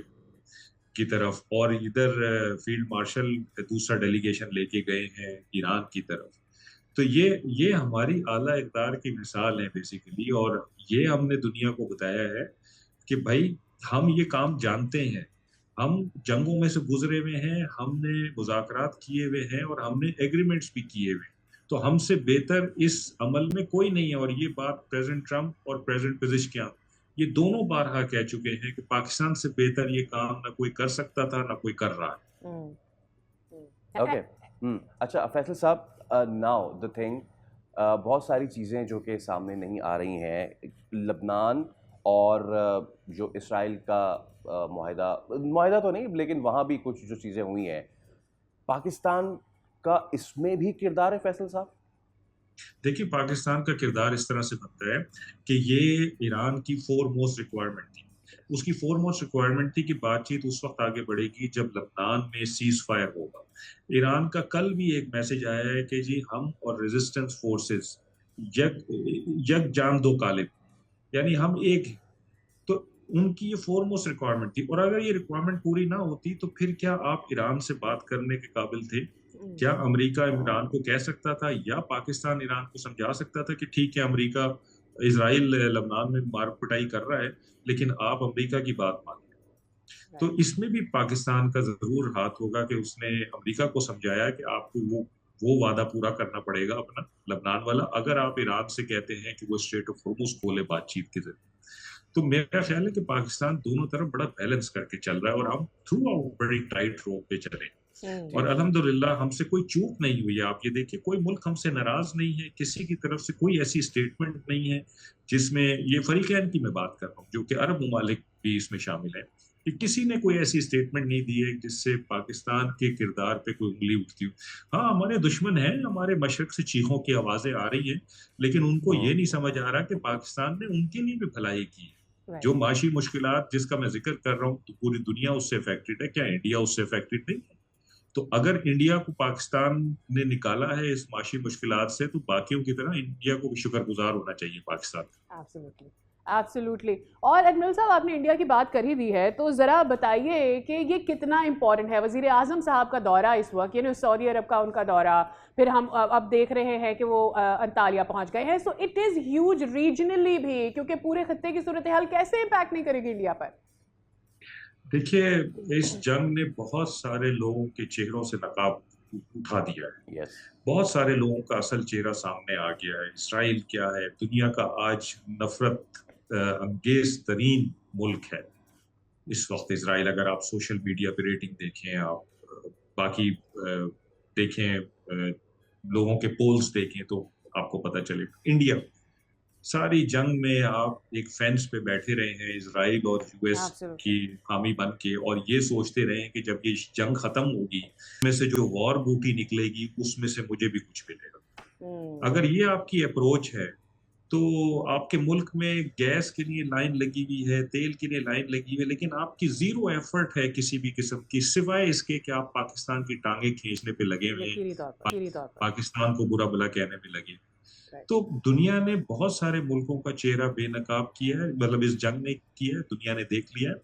की तरफ, और इधर फील्ड मार्शल दूसरा डेलीगेशन लेके गए हैं ईरान की तरफ। तो ये हमारी आला इक़्तिदार की मिसाल है बेसिकली। और ये हमने दुनिया को बताया है कि भाई हम ये काम जानते हैं, हम जंगों में से गुजरे हुए हैं, हमने मुज़ाकरात किए हुए हैं और हमने एग्रीमेंट्स भी किए हुए हैं, तो हमसे बेहतर इस अमल में कोई नहीं है। और ये बात प्रेसिडेंट ट्रंप और प्रेसिडेंट पेज़ेशकियान ये दोनों बारहा कह चुके हैं कि पाकिस्तान से बेहतर ये काम ना कोई कर सकता था, ना कोई कर रहा है। ओके, अच्छा फैसल साहब, नाउ द थिंग, बहुत सारी चीज़ें जो कि सामने नहीं आ रही हैं। लबनान और जो इसराइल का मुआहदा तो नहीं, लेकिन वहाँ भी कुछ जो चीज़ें हुई हैं, पाकिस्तान का इसमें भी किरदार है फैसल साहब? देखिए, पाकिस्तान का किरदार इस तरह से बनता है कि ये ईरान की फोरमोस्ट रिक्वायरमेंट थी। उसकी फोरमोस्ट रिक्वायरमेंट थी कि बातचीत उस वक्त आगे बढ़ेगी जब लबनान में सीज फायर होगा। ईरान का कल भी एक मैसेज आया है कि जी हम और रेजिस्टेंस फोर्सेस यक जान दो कालिब, यानी हम एक हैं। तो उनकी ये फोरमोस्ट रिक्वायरमेंट थी, और अगर ये रिक्वायरमेंट पूरी ना होती तो फिर क्या आप ईरान से बात करने के काबिल थे? क्या अमेरिका ईरान को कह सकता था, या पाकिस्तान ईरान को समझा सकता था कि ठीक है, अमेरिका इजराइल लबनान में मार पिटाई कर रहा है, लेकिन आप अमेरिका की बात मानिए? तो इसमें भी पाकिस्तान का जरूर हाथ होगा कि उसने अमेरिका को समझाया कि आपको वो वादा पूरा करना पड़ेगा अपना लबनान वाला, अगर आप ईरान से कहते हैं कि वो स्ट्रेट ऑफ हॉर्मुज खोले बातचीत के जरिए। तो मेरा ख्याल है कि पाकिस्तान दोनों तरफ बड़ा बैलेंस करके चल रहा है, और हम थ्रू आउट बड़ी टाइट रोप पे चले, और अल्हम्दुलिल्लाह हमसे कोई चूक नहीं हुई है। आप ये देखिए, कोई मुल्क हमसे नाराज नहीं है, किसी की तरफ से कोई ऐसी स्टेटमेंट नहीं है जिसमें, ये फरीकैन की मैं बात कर रहा हूँ जो कि अरब ममालिक भी इसमें शामिल है, कि किसी ने कोई ऐसी स्टेटमेंट नहीं दी है जिससे पाकिस्तान के किरदार पे कोई उंगली उठती हो। हाँ, हमारे दुश्मन हैं, हमारे मशरक से चीखों की आवाजें आ रही हैं, लेकिन उनको ये नहीं समझ आ रहा कि पाकिस्तान ने उनके लिए भी भलाई की है। जो माशी मुश्किलात जिसका मैं जिक्र कर रहा हूँ, तो पूरी दुनिया उससे अफेक्टेड है, क्या इंडिया उससे अफेक्टेड नहीं है? तो अगर इंडिया को पाकिस्तान ने निकाला है इस माशी मुश्किलात से, तो बाकियों की तरह इंडिया को भी शुक्रगुजार होना चाहिए पाकिस्तान। Absolutely, absolutely. और अजमल साहब, आपने इंडिया की बात कर ही दी है, तो ज़रा बताइए कि ये कितना इंपॉर्टेंट है। वज़ीर आज़म साहब का दौरा इस वक्त, यानी सऊदी अरब का उनका दौरा, फिर हम अब देख रहे हैं कि वो अंतालिया पहुंच गए हैं। सो इट इज़ ह्यूज रीजनली भी, क्योंकि पूरे खत्ते की सूरत हाल कैसे इम्पैक्ट नहीं करेगी इंडिया पर? देखिए, इस जंग ने बहुत सारे लोगों के चेहरों से नकाब उठा दिया है। यस। बहुत सारे लोगों का असल चेहरा सामने आ गया है। इसराइल क्या है, दुनिया का आज नफरत अंगेज तरीन मुल्क है इस वक्त इसराइल। अगर आप सोशल मीडिया पे रेटिंग देखें, आप बाकी देखें, लोगों के पोल्स देखें, तो आपको पता चलेगा। इंडिया सारी जंग में आप एक फेंस पे बैठे रहे हैं इसराइल और यूएस की हामी बन के, और ये सोचते रहे हैं कि जब ये जंग खत्म होगी, में से जो वॉर बूटी निकलेगी उसमें से मुझे भी कुछ मिलेगा। अगर ये आपकी अप्रोच है, तो आपके मुल्क में गैस के लिए लाइन लगी हुई है, तेल के लिए लाइन लगी हुई है, लेकिन आपकी जीरो एफर्ट है किसी भी किस्म की, सिवाय इसके कि आप पाकिस्तान की टांगे खींचने पे लगे हुए हैं, पाकिस्तान को बुरा भला कहने में लगे। तो दुनिया ने बहुत सारे मुल्कों का चेहरा बेनकाब किया है, मतलब इस जंग ने किया है, दुनिया ने देख लिया है।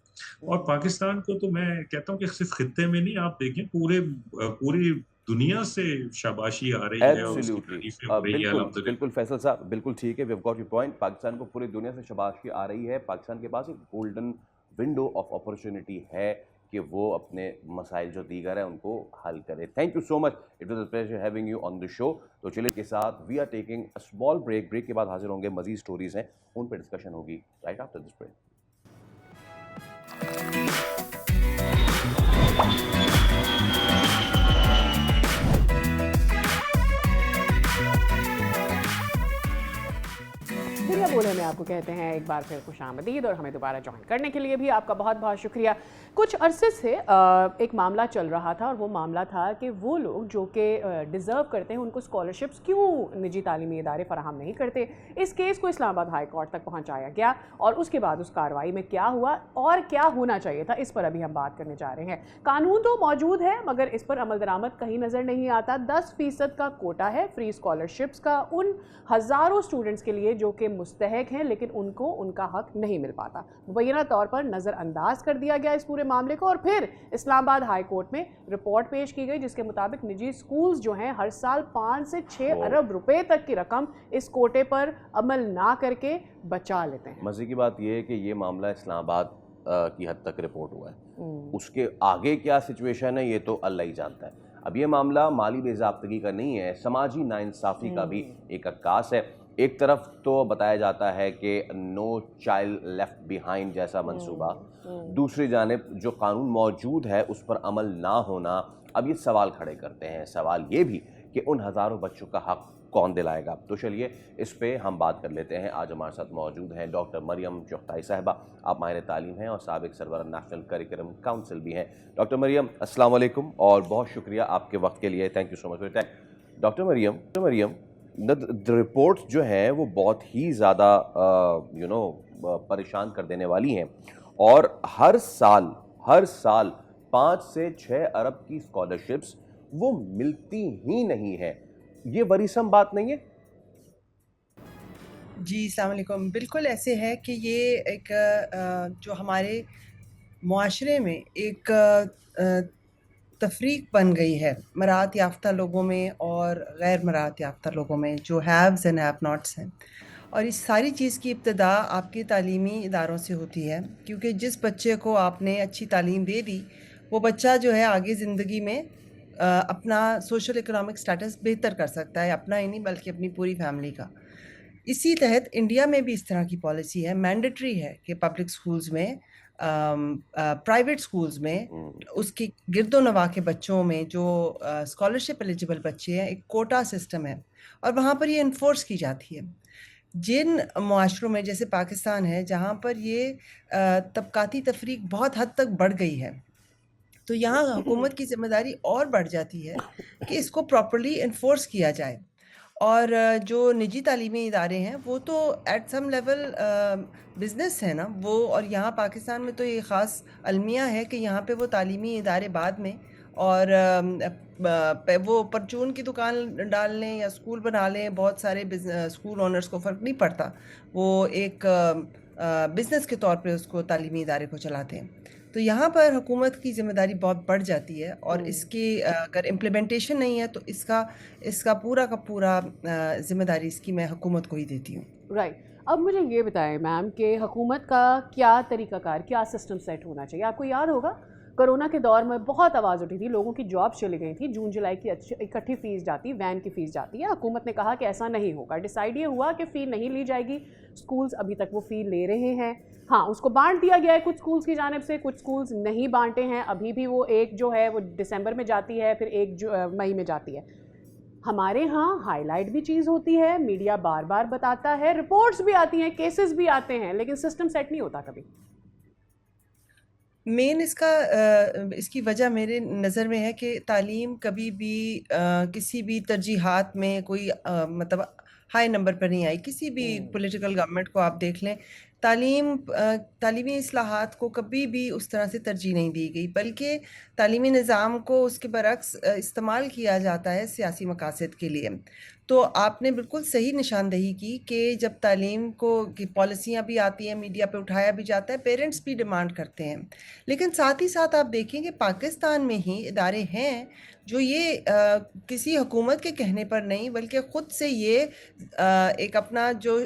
और पाकिस्तान को तो मैं कहता हूँ कि सिर्फ खित्ते में नहीं, आप देखें पूरी दुनिया से शाबाशी आ रही है और उसकी तारीफें हो रही है। बिल्कुल फैसल साहब, बिल्कुल ठीक है, we have got your point. Pakistan को पूरी दुनिया से शाबाशी आ रही है। पाकिस्तान के पास एक गोल्डन विंडो ऑफ अपॉर्चुनिटी है कि वो अपने मसाइल जो दीगर है उनको हल करे। Thank you so much, it was a pleasure having you on the show. तो चलिए के साथ we are taking a small break के बाद हाजिर होंगे। मजीद स्टोरीज हैं, उन पर डिस्कशन होगी राइट आफ्टर दिस ब्रेक। दुनिया बोले में आपको कहते हैं एक बार फिर खुशामदीद, और हमें दोबारा ज्वाइन करने के लिए भी आपका बहुत बहुत शुक्रिया। कुछ अरसे से एक मामला चल रहा था, और वो मामला था कि वो लोग जो कि डिज़र्व करते हैं उनको स्कॉलरशिप्स क्यों निजी तालीमी इदारे फराहम नहीं करते। इस केस को इस्लामाबाद हाई कोर्ट तक पहुंचाया गया, और उसके बाद उस कार्रवाई में क्या हुआ और क्या होना चाहिए था, इस पर अभी हम बात करने जा रहे हैं। कानून तो मौजूद है, मगर इस पर अमल दरामद कहीं नज़र नहीं आता। 10% का कोटा है फ्री स्कॉलरशिप्स का उन हज़ारों स्टूडेंट्स के लिए जो कि मुस्तहक हैं, लेकिन उनको उनका हक नहीं मिल पाता। मुबैना तौर पर नज़रअंदाज कर दिया गया इस पूरे मामले को, और फिर इस्लामाबाद हाई कोर्ट में रिपोर्ट पेश की गई जिसके मुताबिक निजी स्कूल्स जो हैं हर साल 5 से 6 अरब रुपए तक की रकम इस कोटे पर अमल ना करके बचा लेते हैं। मज़े की बात यह है कि ये मामला इस्लामाबाद की हद तक रिपोर्ट हुआ है, उसके आगे क्या सिचुएशन है ये तो अल्लाह ही जानता है। अब ये मामला माली बेज़ाब्तगी का नहीं है, समाजी नाइंसाफ़ी का भी एक अक्कास है। एक तरफ तो बताया जाता है कि नो चाइल्ड लेफ्ट बिहाइंड जैसा मंसूबा, दूसरी जानिब जो कानून मौजूद है उस पर अमल ना होना अब ये सवाल खड़े करते हैं। सवाल ये भी कि उन हज़ारों बच्चों का हक कौन दिलाएगा? तो चलिए इस पे हम बात कर लेते हैं। आज हमारे साथ मौजूद हैं डॉक्टर मरियम चुगताई साहिबा। आप माहिर तालीम हैं और साबिक सरबराह नेशनल करिकुलम काउंसिल भी हैं। डॉक्टर मरियम, अस्सलाम वालेकुम और बहुत शुक्रिया आपके वक्त के लिए। Thank you so much for your time. Doctor Mariam, the reports जो हैं वो बहुत ही ज़्यादा परेशान कर देने वाली हैं और हर साल 5 से 6 अरब की स्कॉलरशिप्स वो मिलती ही नहीं है। ये वरीसम बात नहीं है? जी, अस्सलाम वालेकुम। बिल्कुल ऐसे है कि ये एक जो हमारे मुआशरे में एक तफरीक बन गई है मराहत याफ्ता लोगों में और गैर मराहत याफ्ता लोगों में, जो हैव्स एंड हैव नॉट्स हैं। और इस सारी चीज़ की इब्तिदा आपके तालीमी इदारों से होती है, क्योंकि जिस बच्चे को आपने अच्छी तालीम दे दी, वो बच्चा जो है आगे ज़िंदगी में अपना सोशल इकोनॉमिक स्टेटस बेहतर कर सकता है, अपना ही नहीं बल्कि अपनी पूरी फैमिली का। इसी तहत इंडिया में भी इस तरह की पॉलिसी है, मैंडेटरी है कि पब्लिक स्कूल्स में प्राइवेट स्कूल्स में उसके गिरदोनवा के बच्चों में जो स्कॉलरशिप एलिजिबल बच्चे हैं, एक कोटा सिस्टम है और वहाँ पर ये इन्फोर्स की जाती है। जिन मुआशरों में जैसे पाकिस्तान है, जहाँ पर ये तबकाती तफरीक बहुत हद तक बढ़ गई है, तो यहाँ हुकूमत की ज़िम्मेदारी और बढ़ जाती है कि इसको प्रॉपर्ली इन्फोर्स किया जाए। और जो निजी तालीमी इदारे हैं वो तो एट सम लेवल बिज़नेस है ना वो, और यहाँ पाकिस्तान में तो ये ख़ास अलमिया है कि यहाँ पे वो तालीमी इदारे बाद में और वो परचून की दुकान डाल लें या स्कूल बना लें, बहुत सारे स्कूल ओनर्स को फ़र्क नहीं पड़ता, वो एक बिज़नेस के तौर पे उसको तालीमी इदारे को चलाते हैं। तो यहाँ पर हुकूमत की ज़िम्मेदारी बहुत बढ़ जाती है और इसकी अगर इम्प्लीमेंटेशन नहीं है तो इसका पूरा का पूरा ज़िम्मेदारी इसकी मैं हुकूमत को ही देती हूँ। राइट। अब मुझे ये बताएं मैम कि हुकूमत का क्या तरीक़ाकार, क्या सिस्टम सेट होना चाहिए? आपको याद होगा कोरोना के दौर में बहुत आवाज़ उठी थी, लोगों की जॉब चली गई थी, जून जुलाई की इकट्ठी फ़ीस जाती, वैन की फ़ीस जाती है। हुकूमत ने कहा कि ऐसा नहीं होगा, डिसाइड ये हुआ कि फ़ी नहीं ली जाएगी। स्कूल्स अभी तक वो फ़ी ले रहे हैं, हाँ उसको बांट दिया गया है कुछ स्कूल्स की जानिब से, कुछ स्कूल्स नहीं बांटे हैं अभी भी। वो एक जो है वो दिसंबर में जाती है, फिर एक मई में जाती है। हमारे यहाँ हाईलाइट भी चीज़ होती है, मीडिया बार बार बताता है, रिपोर्ट्स भी आती हैं, केसेस भी आते हैं, लेकिन सिस्टम सेट नहीं होता कभी। मेन इसकी वजह मेरे नज़र में है कि तालीम कभी भी किसी भी तरजीहात में कोई मतलब हाई नंबर पर नहीं आई। किसी भी पॉलिटिकल गवर्नमेंट को आप देख लें, तालीमी इस्लाहात को कभी भी उस तरह से तरजीह नहीं दी गई, बल्कि तालीमी निज़ाम को उसके बरक्स इस्तेमाल किया जाता है सियासी मकासद के लिए। तो आपने बिल्कुल सही निशानदेही की कि जब तालीम की पॉलिसियाँ भी आती हैं, मीडिया पे उठाया भी जाता है, पेरेंट्स भी डिमांड करते हैं, लेकिन साथ ही साथ आप देखें कि पाकिस्तान में ही इदारे हैं जो ये किसी हुकूमत के कहने पर नहीं बल्कि ख़ुद से ये एक अपना जो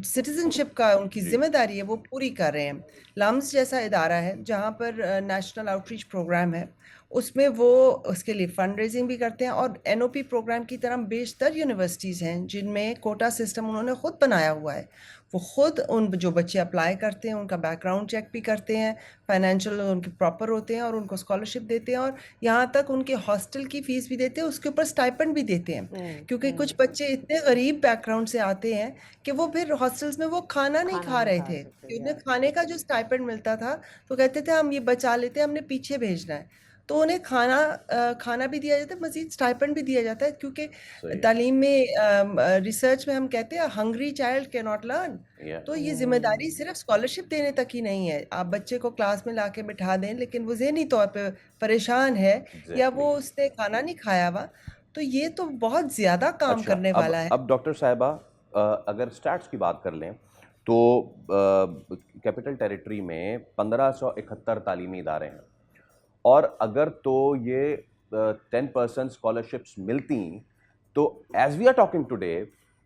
सिटीज़नशिप का उनकी ज़िम्मेदारी है वो पूरी कर रहे हैं। लम्स जैसा इदारा है जहाँ पर नेशनल आउटरीच प्रोग्राम है, उसमें वो उसके लिए फ़ंड रेजिंग भी करते हैं। और एनओपी प्रोग्राम की तरह बेशतर यूनिवर्सिटीज़ हैं जिनमें कोटा सिस्टम उन्होंने ख़ुद बनाया हुआ है। वो ख़ुद उन जो बच्चे अप्लाई करते हैं उनका बैकग्राउंड चेक भी करते हैं, फाइनेंशियल उनके प्रॉपर होते हैं और उनको स्कॉलरशिप देते हैं, और यहाँ तक उनके हॉस्टल की फ़ीस भी देते हैं, उसके ऊपर स्टाइपेंड भी देते हैं। क्योंकि कुछ बच्चे इतने गरीब बैकग्राउंड से आते हैं कि वो फिर हॉस्टल्स में वो खाना नहीं खा रहे थे, उन्हें खाने का जो स्टाइपेंड मिलता था तो कहते थे हम ये बचा लेते हैं, हमने पीछे भेजना है, तो उन्हें खाना भी दिया जाता है, मज़ीद स्टाइपेंड भी दिया जाता है। क्योंकि तालीम में रिसर्च में हम कहते हैं hungry child can not learn. तो ये जिम्मेदारी सिर्फ स्कॉलरशिप देने तक ही नहीं है, आप बच्चे को क्लास में लाके बिठा दें लेकिन वो ज़हनी तौर पे परेशान है या वो उसने खाना नहीं खाया हुआ, तो ये तो बहुत ज़्यादा काम करने वाला है। अब डॉक्टर साहिबा अगर स्टैट्स की बात कर लें तो कैपिटल टेरिटरी में 1571 तालीमी इदारे हैं, और अगर तो ये 10% स्कॉलरशिप्स मिलती तो as we are talking today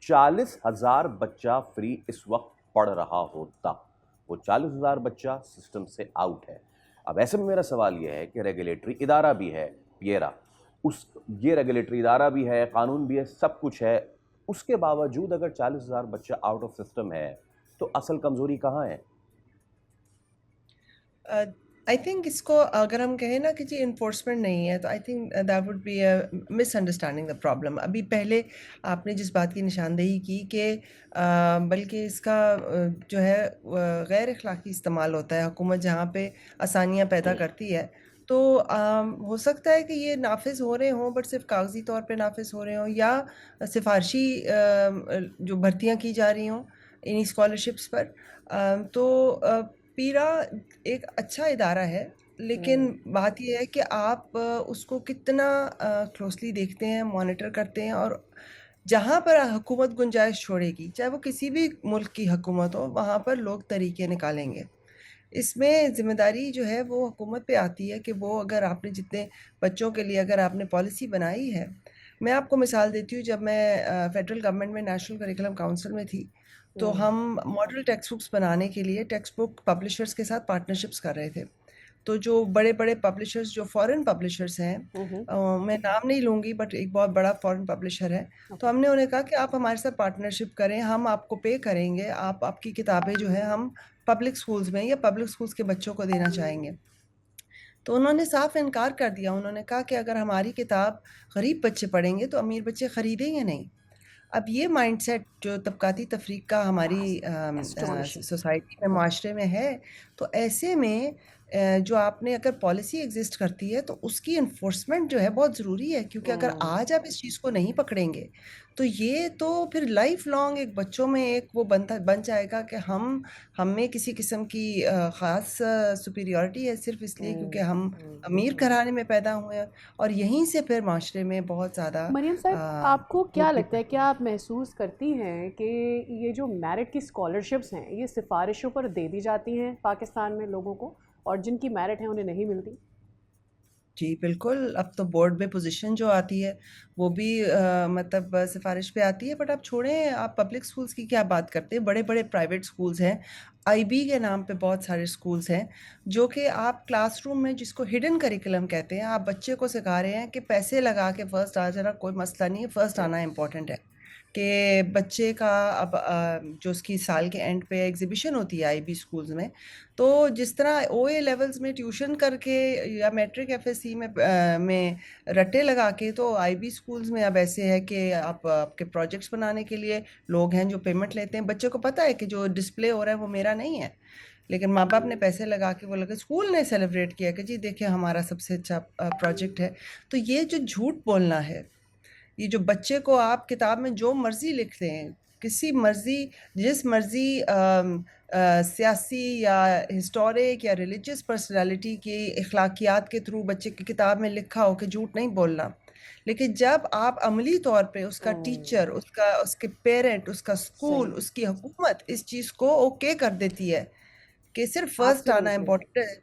40,000 बच्चा फ्री इस वक्त पढ़ रहा होता। वो 40,000 बच्चा सिस्टम से आउट है। अब ऐसे में मेरा सवाल यह है कि रेगुलेटरी इदारा भी है पियरा, ये रेगुलेटरी इदारा भी है, कानून भी है, सब कुछ है, उसके बावजूद अगर 40,000 बच्चा आउट ऑफ सिस्टम है तो असल कमजोरी कहाँ है? आई थिंक इसको अगर हम कहें ना कि जी इन्फोर्समेंट नहीं है, तो I think that would be a misunderstanding the problem. अभी पहले आपने जिस बात की निशानदेही की कि बल्कि इसका जो है गैर अखलाकी इस्तेमाल होता है, हुकूमत जहाँ पे आसानियाँ पैदा करती है, तो हो सकता है कि ये नाफिज हो रहे हों, बट सिर्फ कागजी तौर पे नाफिज हो रहे हों, या सिफारशी जो भर्तियाँ की जा रही हों इन्हीं स्कॉलरशिप्स पर। तो पीरा एक अच्छा इदारा है, लेकिन बात यह है कि आप उसको कितना क्लोजली देखते हैं, मॉनिटर करते हैं, और जहाँ पर हुकूमत गुंजाइश छोड़ेगी, चाहे वो किसी भी मुल्क की हुकूमत हो, वहाँ पर लोग तरीके निकालेंगे। इसमें ज़िम्मेदारी जो है वो हुकूमत पे आती है कि वो, अगर आपने जितने बच्चों के लिए अगर आपने पॉलिसी बनाई है। मैं आपको मिसाल देती हूँ, जब मैं फेडरल गवर्नमेंट में नेशनल करिकुलम काउंसिल में थी, तो हम मॉडल टेक्स्ट बुक्स बनाने के लिए टेक्स्ट बुक पब्लिशर्स के साथ पार्टनरशिप्स कर रहे थे। तो जो बड़े बड़े पब्लिशर्स, जो फॉरेन पब्लिशर्स हैं, मैं नाम नहीं लूँगी, बट एक बहुत बड़ा फॉरेन पब्लिशर है, तो हमने उन्हें कहा कि आप हमारे साथ पार्टनरशिप करें, हम आपको पे करेंगे, आप आपकी किताबें जो है हम पब्लिक स्कूल्स में या पब्लिक स्कूल्स के बच्चों को देना चाहेंगे। तो उन्होंने साफ इनकार कर दिया। उन्होंने कहा कि अगर हमारी किताब गरीब बच्चे पढ़ेंगे तो अमीर बच्चे खरीदेंगे नहीं। अब ये माइंडसेट जो तबकाती तफरीक का हमारी सोसाइटी में, माशरे में है, तो ऐसे में जो आपने अगर पॉलिसी एग्जिस्ट करती है तो उसकी इन्फोर्समेंट जो है बहुत ज़रूरी है, क्योंकि अगर आज आप इस चीज़ को नहीं पकड़ेंगे तो ये तो फिर लाइफ लॉन्ग एक बच्चों में एक वो बन जाएगा कि हम में किसी किस्म की ख़ास सुपीरियॉरिटी है, सिर्फ इसलिए क्योंकि हम अमीर घराने में पैदा हुए हैं, और यहीं से फिर माशरे में बहुत ज़्यादा मरियम साहब, आपको क्या लगता है, क्या आप महसूस करती हैं कि ये जो मेरिट की स्कॉलरशिप्स हैं, ये सिफारिशों पर दे दी जाती हैं पाकिस्तान में लोगों को, और जिनकी मेरिट है उन्हें नहीं मिलती? जी बिल्कुल। अब तो बोर्ड में पोजीशन जो आती है वो भी मतलब सिफारिश पे आती है, बट आप छोड़ें, आप पब्लिक स्कूल्स की क्या बात करते हैं, बड़े बड़े प्राइवेट स्कूल्स हैं, आईबी के नाम पे बहुत सारे स्कूल्स हैं, जो कि आप क्लासरूम में, जिसको हिडन करिकुलम कहते हैं, आप बच्चे को सिखा रहे हैं कि पैसे लगा के फ़र्स्ट आ जाना कोई मसला नहीं है, फ़र्स्ट आना इम्पोर्टेंट है। कि बच्चे का अब जो उसकी साल के एंड पे एग्जीबिशन होती है आईबी स्कूल्स में, तो जिस तरह ओए लेवल्स में ट्यूशन करके या मैट्रिक एफएससी में रट्टे लगा के, तो आईबी स्कूल्स में अब ऐसे है कि आप आपके प्रोजेक्ट्स बनाने के लिए लोग हैं जो पेमेंट लेते हैं। बच्चे को पता है कि जो डिस्प्ले हो रहा है वो मेरा नहीं है, लेकिन माँ बाप ने पैसे लगा के, वो लगे स्कूल ने सेलिब्रेट किया कि जी देखिए हमारा सबसे अच्छा प्रोजेक्ट है। तो ये जो झूठ बोलना है, ये जो बच्चे को आप किताब में जो मर्जी लिखते हैं, किसी मर्जी, जिस मर्जी सियासी या हिस्टोरिक या रिलीजियस पर्सनालिटी की अखलाकियात के थ्रू बच्चे की किताब में लिखा हो कि झूठ नहीं बोलना, लेकिन जब आप अमली तौर पे उसका टीचर, उसका, उसके पेरेंट, उसका स्कूल, उसकी हुकूमत इस चीज़ को ओके कर देती है कि सिर्फ फर्स्ट आना इम्पोर्टेंट है,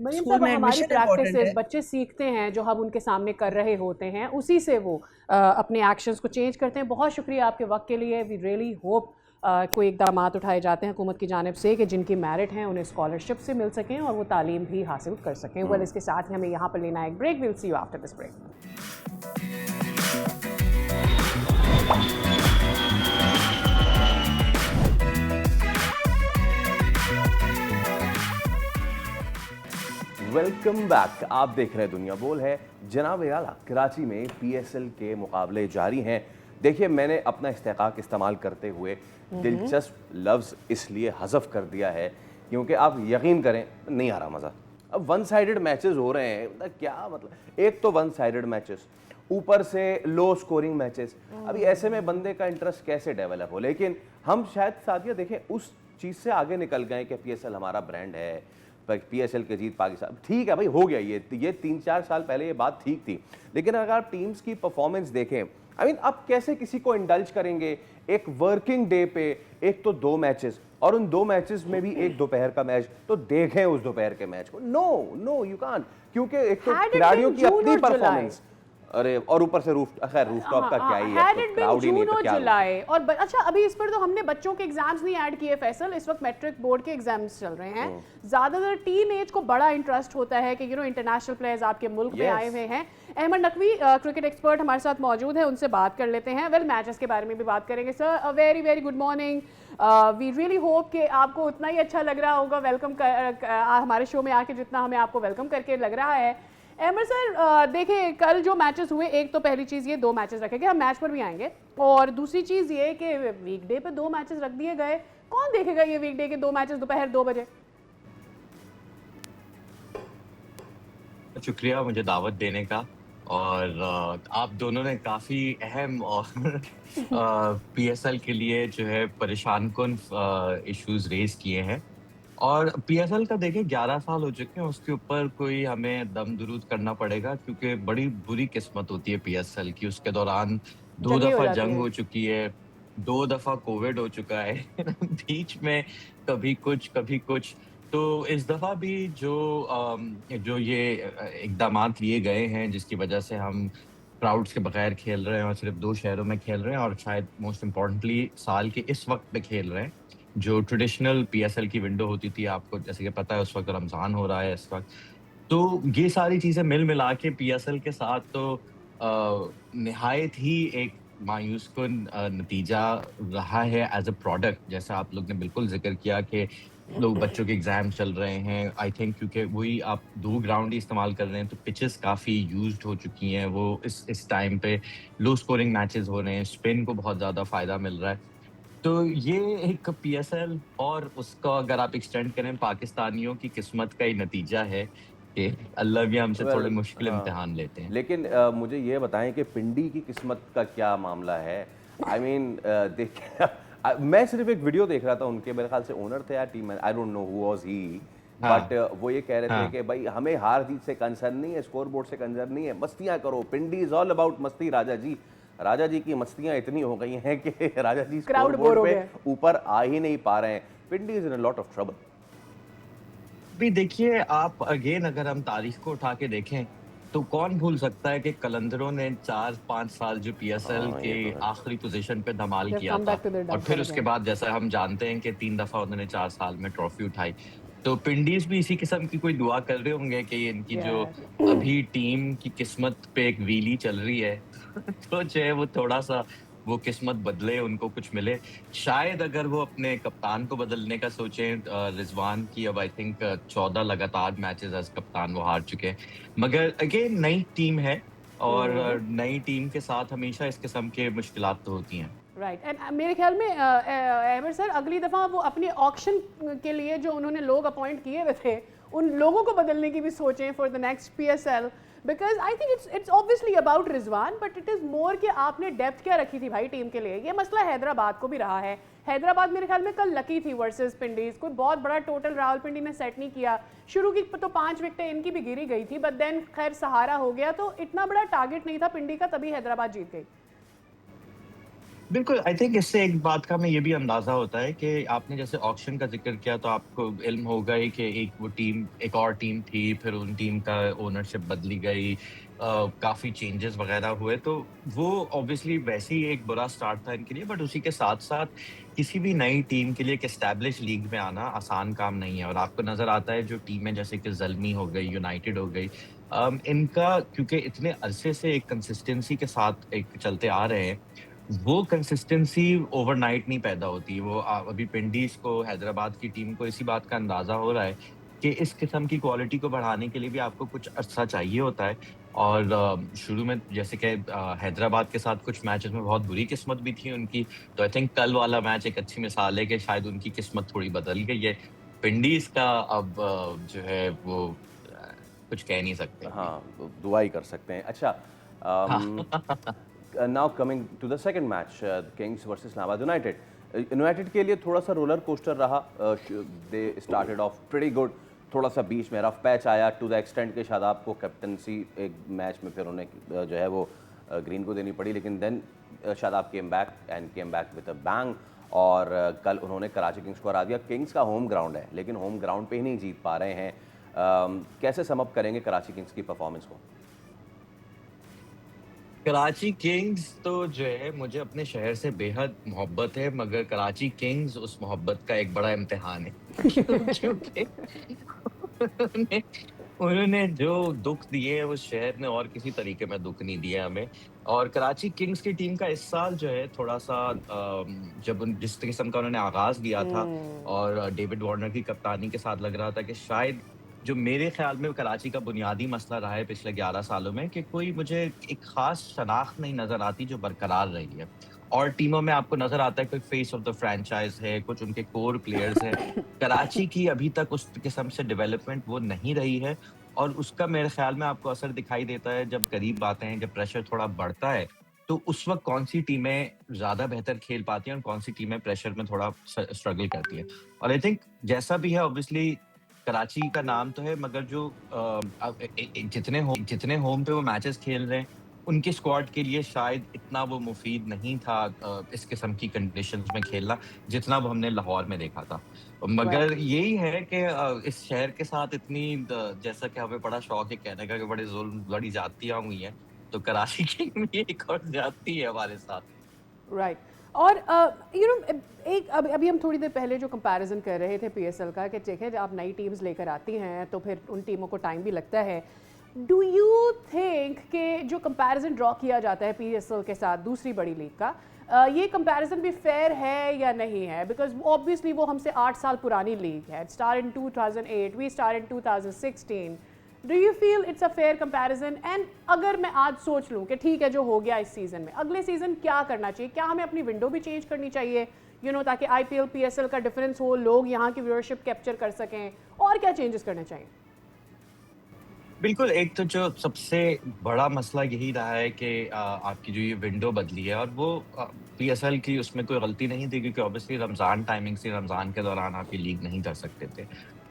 मरियम स्कूल साहब, में हमारी एडमिशन इम्पोर्टेंट प्रैक्टिसेस है। बच्चे सीखते हैं, जो हम उनके सामने कर रहे होते हैं, उसी से वो अपने एक्शंस को चेंज करते हैं। बहुत शुक्रिया आपके वक्त के लिए। वी रियली होप कोई इकदाम उठाए जाते हैं हुकूमत की जानिब से कि जिनकी मेरिट हैं उन्हें स्कॉलरशिप से मिल सकें और वो तालीम भी हासिल कर सकें। वेल, इसके साथ ही हमें यहाँ पर लेना है एक break. Will see you after this break. Welcome back. आप देख रहे हैं दुनिया बोल है। जनाब आला, कराची में पीएसएल के मुकाबले जारी हैं। देखिए, मैंने अपना इस्तेकाक इस्तेमाल करते हुए दिलचस्प लफ्ज़ इसलिए हज़फ कर दिया है क्योंकि आप यकीन करें नहीं आ रहा मज़ा। अब वन साइडेड मैचेस हो रहे हैं, मतलब क्या मतलब, एक तो वन साइडेड मैचेस, ऊपर से लो स्कोरिंग मैचेस। अभी ऐसे में बंदे का इंटरेस्ट कैसे डेवलप हो। लेकिन हम शायद साथिया देखें उस चीज़ से आगे निकल गए कि पीएसएल हमारा ब्रांड है, पीएसएल के जीत पाकिस्तान, ठीक है भाई, हो गया। ये 3-4 साल पहले ये बात ठीक थी, लेकिन अगर आप टीम्स की परफॉर्मेंस देखें, आई मीन आप कैसे किसी को इंडल्ज करेंगे एक वर्किंग डे पे, एक तो 2 मैचेस, और उन 2 मैचेस में भी एक दोपहर का मैच, तो देखें उस दोपहर के मैच को। नो नो यू कांट, क्योंकि एक तो खिलाड़ियों की अपनी परफॉर्मेंस, अरे और ऊपर से खैर रूफटॉप का क्या ही है, Had it been क्राउड ही नहीं June तो और क्या जुलाई और अच्छा अभी इस पर तो हमने बच्चों के एग्जाम्स नहीं ऐड किए फैसल, इस वक्त मैट्रिक बोर्ड के एग्जाम्स चल रहे हैं। ज्यादातर टीन एज को बड़ा इंटरेस्ट होता है कि इंटरनेशनल प्लेयर्स आपके मुल्क में आए हुए हैं। अहमद नकवी क्रिकेट एक्सपर्ट हमारे साथ मौजूद है, उनसे बात कर लेते हैं। वेल मैचेस के बारे में भी बात करेंगे। Sir very very good morning. We really hope कि आपको उतना ही अच्छा लग रहा होगा वेलकम हमारे शो में आके जितना हमें आपको वेलकम करके लग रहा है। अहमद सर देखिए कल जो मैचेस हुए, एक तो पहली चीज़ ये 2 मैचेस रखे गए, हम मैच पर भी आएंगे, और दूसरी चीज़ ये कि वीकडे पे 2 मैचेस रख दिए गए। कौन देखेगा ये वीकडे के 2 मैचेस दोपहर 2 बजे? शुक्रिया मुझे दावत देने का, और आप दोनों ने काफ़ी अहम और पीएसएल के लिए जो है परेशान कुन इश्यूज रेज किए हैं। और पीएसएल का देखिए 11 साल हो चुके हैं, उसके ऊपर कोई हमें दम दुरूद करना पड़ेगा, क्योंकि बड़ी बुरी किस्मत होती है पीएसएल की। उसके दौरान 2 जंगी हो दफ़ा जाती जंग है। हो चुकी है, 2 दफ़ा कोविड हो चुका है बीच में कभी कुछ। तो इस दफ़ा भी जो ये इक़दामात लिए गए हैं, जिसकी वजह से हम क्राउड्स के बगैर खेल रहे हैं और सिर्फ 2 शहरों में खेल रहे हैं, और शायद मोस्ट इम्पोर्टेंटली साल के इस वक्त पे खेल रहे हैं, जो ट्रेडिशनल पीएसएल की विंडो होती थी, आपको जैसे कि पता है उस वक्त रमज़ान हो रहा है इस वक्त। तो ये सारी चीज़ें मिल मिला के पीएसएल के साथ तो निहायत ही एक मायूस कुन नतीजा रहा है एज़ अ प्रोडक्ट। जैसा आप लोग ने बिल्कुल ज़िक्र किया कि लोग बच्चों के एग्ज़ाम चल रहे हैं, आई थिंक क्योंकि वही आप 2 ग्राउंड ही इस्तेमाल कर रहे हैं, तो पिचेस काफ़ी यूज़्ड हो चुकी हैं। वो इस टाइम पे लो स्कोरिंग मैचेस हो रहे हैं, स्पिन को बहुत ज़्यादा फ़ायदा मिल रहा है। तो ये एक पीएसएल और उसका अगर आप एक्सटेंड करें पाकिस्तानियों की किस्मत का ही नतीजा है कि अल्लाह भी हमसे थोड़े मुश्किल इम्तिहान लेते हैं। लेकिन मुझे ये बताएं कि पिंडी की किस्मत का क्या मामला है। आई मीन देखिए मैं सिर्फ एक वीडियो देख रहा था उनके, मेरे ख्याल से ओनर थे या team, I don't know who was he, but वो ये कह रहे थे हाँ। कि भाई हमें हार जीत से कंसर्न नहीं है, स्कोर बोर्ड से कंसर्न नहीं है, मस्तियां करो, पिंडी इज ऑल अबाउट मस्ती। राजा जी की मस्तियां इतनी हो गई हैं कि राजा जी स्कोर Crowd बोर्ड bore हो पे गए। ऊपर आ ही नहीं पा रहे हैं। Pindi is in a lot of trouble. भी देखिए, आप अगेन अगर हम तारीख को उठा के देखें, तो कौन भूल सकता है कि कलंदरों ने 4-5 साल जो पीएसएल हाँ, के ये तो है। आखिरी पोजीशन पे धमाल They've किया come था, back to their और फिर downfall उसके again. बाद जैसा हम जानते हैं कि 3 दफा उन्होंने 4 साल में ट्रॉफी उठाई। तो पिंडीज भी इसी किस्म की कोई दुआ कर रहे होंगे कि इनकी जो Yes. अभी टीम की किस्मत पे एक व्हीली चल रही है तो जो है वो थोड़ा सा वो किस्मत बदले, उनको कुछ मिले। शायद अगर वो अपने कप्तान को बदलने का सोचें, रिजवान की अब आई थिंक 14 लगातार मैचेस एज कप्तान वो हार चुके हैं। मगर अगेन नई टीम है, और नई टीम के साथ हमेशा इस किस्म के मुश्किलात तो होती हैं। राइट एंड मेरे ख्याल में अहमद सर अगली दफ़ा वो अपने ऑक्शन के लिए जो उन्होंने लोग अपॉइंट किए हुए थे, उन लोगों को बदलने की भी सोचें for the next PSL, because I think it's obviously about Rizwan, but it is more कि आपने डेप्थ क्या रखी थी भाई टीम के लिए। ये मसला हैदराबाद को भी रहा है। हैदराबाद मेरे ख्याल में कल लकी थी वर्सेस पिंडीज, कोई बहुत बड़ा टोटल रावलपिंडी ने सेट नहीं किया। शुरू की तो 5 विकेटें इनकी भी गिरी गई थी, बट देन खैर सहारा हो गया, तो इतना बड़ा टारगेट नहीं था पिंडी का, तभी हैदराबाद जीत गई। बिल्कुल, आई थिंक इससे एक बात का हमें ये भी अंदाजा होता है कि आपने जैसे ऑक्शन का जिक्र किया, तो आपको इल्म होगा ही कि एक और टीम थी, फिर उन टीम का ओनरशिप बदली गई, काफ़ी चेंजेस वगैरह हुए, तो वो ऑब्वियसली वैसे ही एक बुरा स्टार्ट था इनके लिए। बट उसी के साथ-साथ किसी भी नई टीम के लिए एक एस्टैब्लिश लीग में आना आसान काम नहीं है, और आपको नज़र आता है जो टीमें जैसे कि ज़ल्मी हो गई, यूनाइटेड हो गई, इनका क्योंकि इतने अरसे से एक कंसिस्टेंसी के साथ एक चलते आ रहे हैं, वो कंसिस्टेंसी ओवरनाइट नहीं पैदा होती। वो अभी पिंडीज को, हैदराबाद की टीम को इसी बात का अंदाजा हो रहा है कि इस किस्म की क्वालिटी को बढ़ाने के लिए भी आपको कुछ अरसा चाहिए होता है। और शुरू में जैसे कि हैदराबाद के साथ कुछ मैचेस में बहुत बुरी किस्मत भी थी उनकी, तो आई थिंक कल वाला मैच एक अच्छी मिसाल है कि शायद उनकी किस्मत थोड़ी बदल गई है। पिंडीज का अब जो है वो कुछ कह नहीं सकते। हाँ, तो दुआ ही कर सकते हैं। अच्छा, now coming to the second match, kings versus Islamabad united. United के लिए थोड़ा सा रोलर कोस्टर रहा। They started off pretty good, थोड़ा सा बीच में रफ पैच आया टू द एक्सटेंट के शादाब को कैप्टनसी एक मैच में फिर उन्हें जो है वो ग्रीन को देनी पड़ी, लेकिन then Shadab came back with a bang, और कल उन्होंने कराची किंग्स को हरा दिया। किंग्स का होम ग्राउंड है, लेकिन होम ग्राउंड पे ही नहीं जीत पा रहे हैं। कैसे सम अप करेंगे कराची किंग्स की परफॉर्मेंस को? कराची किंग्स तो जो है मुझे अपने शहर से बेहद मोहब्बत है, मगर कराची किंग्स उस मोहब्बत का एक बड़ा इम्तिहान है। क्योंकि उन्होंने उन्होंने जो दुख दिए उस शहर ने और किसी तरीके में दुख नहीं दिया हमें। और कराची किंग्स की टीम का इस साल जो है थोड़ा सा जब जिस किस्म का उन्होंने आगाज किया था और डेविड वार्नर की कप्तानी के साथ लग रहा था कि शायद जो मेरे ख्याल में कराची का बुनियादी मसला रहा है पिछले 11 सालों में कि कोई मुझे एक खास शनाख्त नहीं नजर आती जो बरकरार रही है। और टीमों में आपको नजर आता है कोई फेस ऑफ द फ्रैंचाइज है, कुछ उनके कोर प्लेयर्स हैं। कराची की अभी तक उस किस्म से डेवलपमेंट वो नहीं रही है और उसका मेरे ख्याल में आपको असर दिखाई देता है जब करीब आते हैं, जब प्रेशर थोड़ा बढ़ता है, तो उस वक्त कौन सी टीमें ज्यादा बेहतर खेल पाती हैं और कौन सी टीमें प्रेशर में थोड़ा स्ट्रगल करती हैं। और आई थिंक जैसा भी है ऑब्वियसली कराची का नाम तो है, मगर जो जितने होम पे वो मैचेस खेल रहे हैं उनके स्क्वाड के लिए शायद इतना वो मुफीद नहीं था इस किस्म की कंडीशंस में खेलना जितना वो हमने लाहौर में देखा था। मगर यही है कि इस शहर के साथ इतनी जैसा कि हमें बड़ा शौक है कहने का कि बड़े जुल्म बड़ी ज्यादतियां हुई हैं, तो कराची की में एक और ज्यादती है हमारे साथ। राइट। और यू नो एक अभी हम थोड़ी देर पहले जो कंपैरिजन कर रहे थे पीएसएल का कि ठीक है जब आप नई टीम्स लेकर आती हैं तो फिर उन टीमों को टाइम भी लगता है। डू यू थिंक कि जो कंपैरिजन ड्रॉ किया जाता है पीएसएल के साथ दूसरी बड़ी लीग का, ये कंपैरिजन भी फेयर है या नहीं है? बिकॉज ऑब्वियसली वो हमसे 8 साल पुरानी लीग है। Start in 2008, we start in 2016। Do you feel it's a fair comparison? And अगर मैं आज सोच लूँ कि ठीक है जो हो गया इस सीज़न में, अगले सीज़न क्या करना चाहिए? क्या हमें अपनी विंडो भी चेंज करनी चाहिए ताकि आईपीएल पीएसएल का डिफरेंस हो, लोग यहाँ की व्यूअरशिप कैप्चर कर सकें? और क्या चेंजेस करने चाहिए? बिल्कुल, एक तो जो सबसे बड़ा मसला यही रहा है कि आपकी जो ये विंडो बदली है और वो पीएसएल की उसमें कोई गलती नहीं थी क्योंकि ऑब्वियसली रमज़ान टाइमिंग से रमज़ान के दौरान आप ये लीग नहीं कर सकते थे।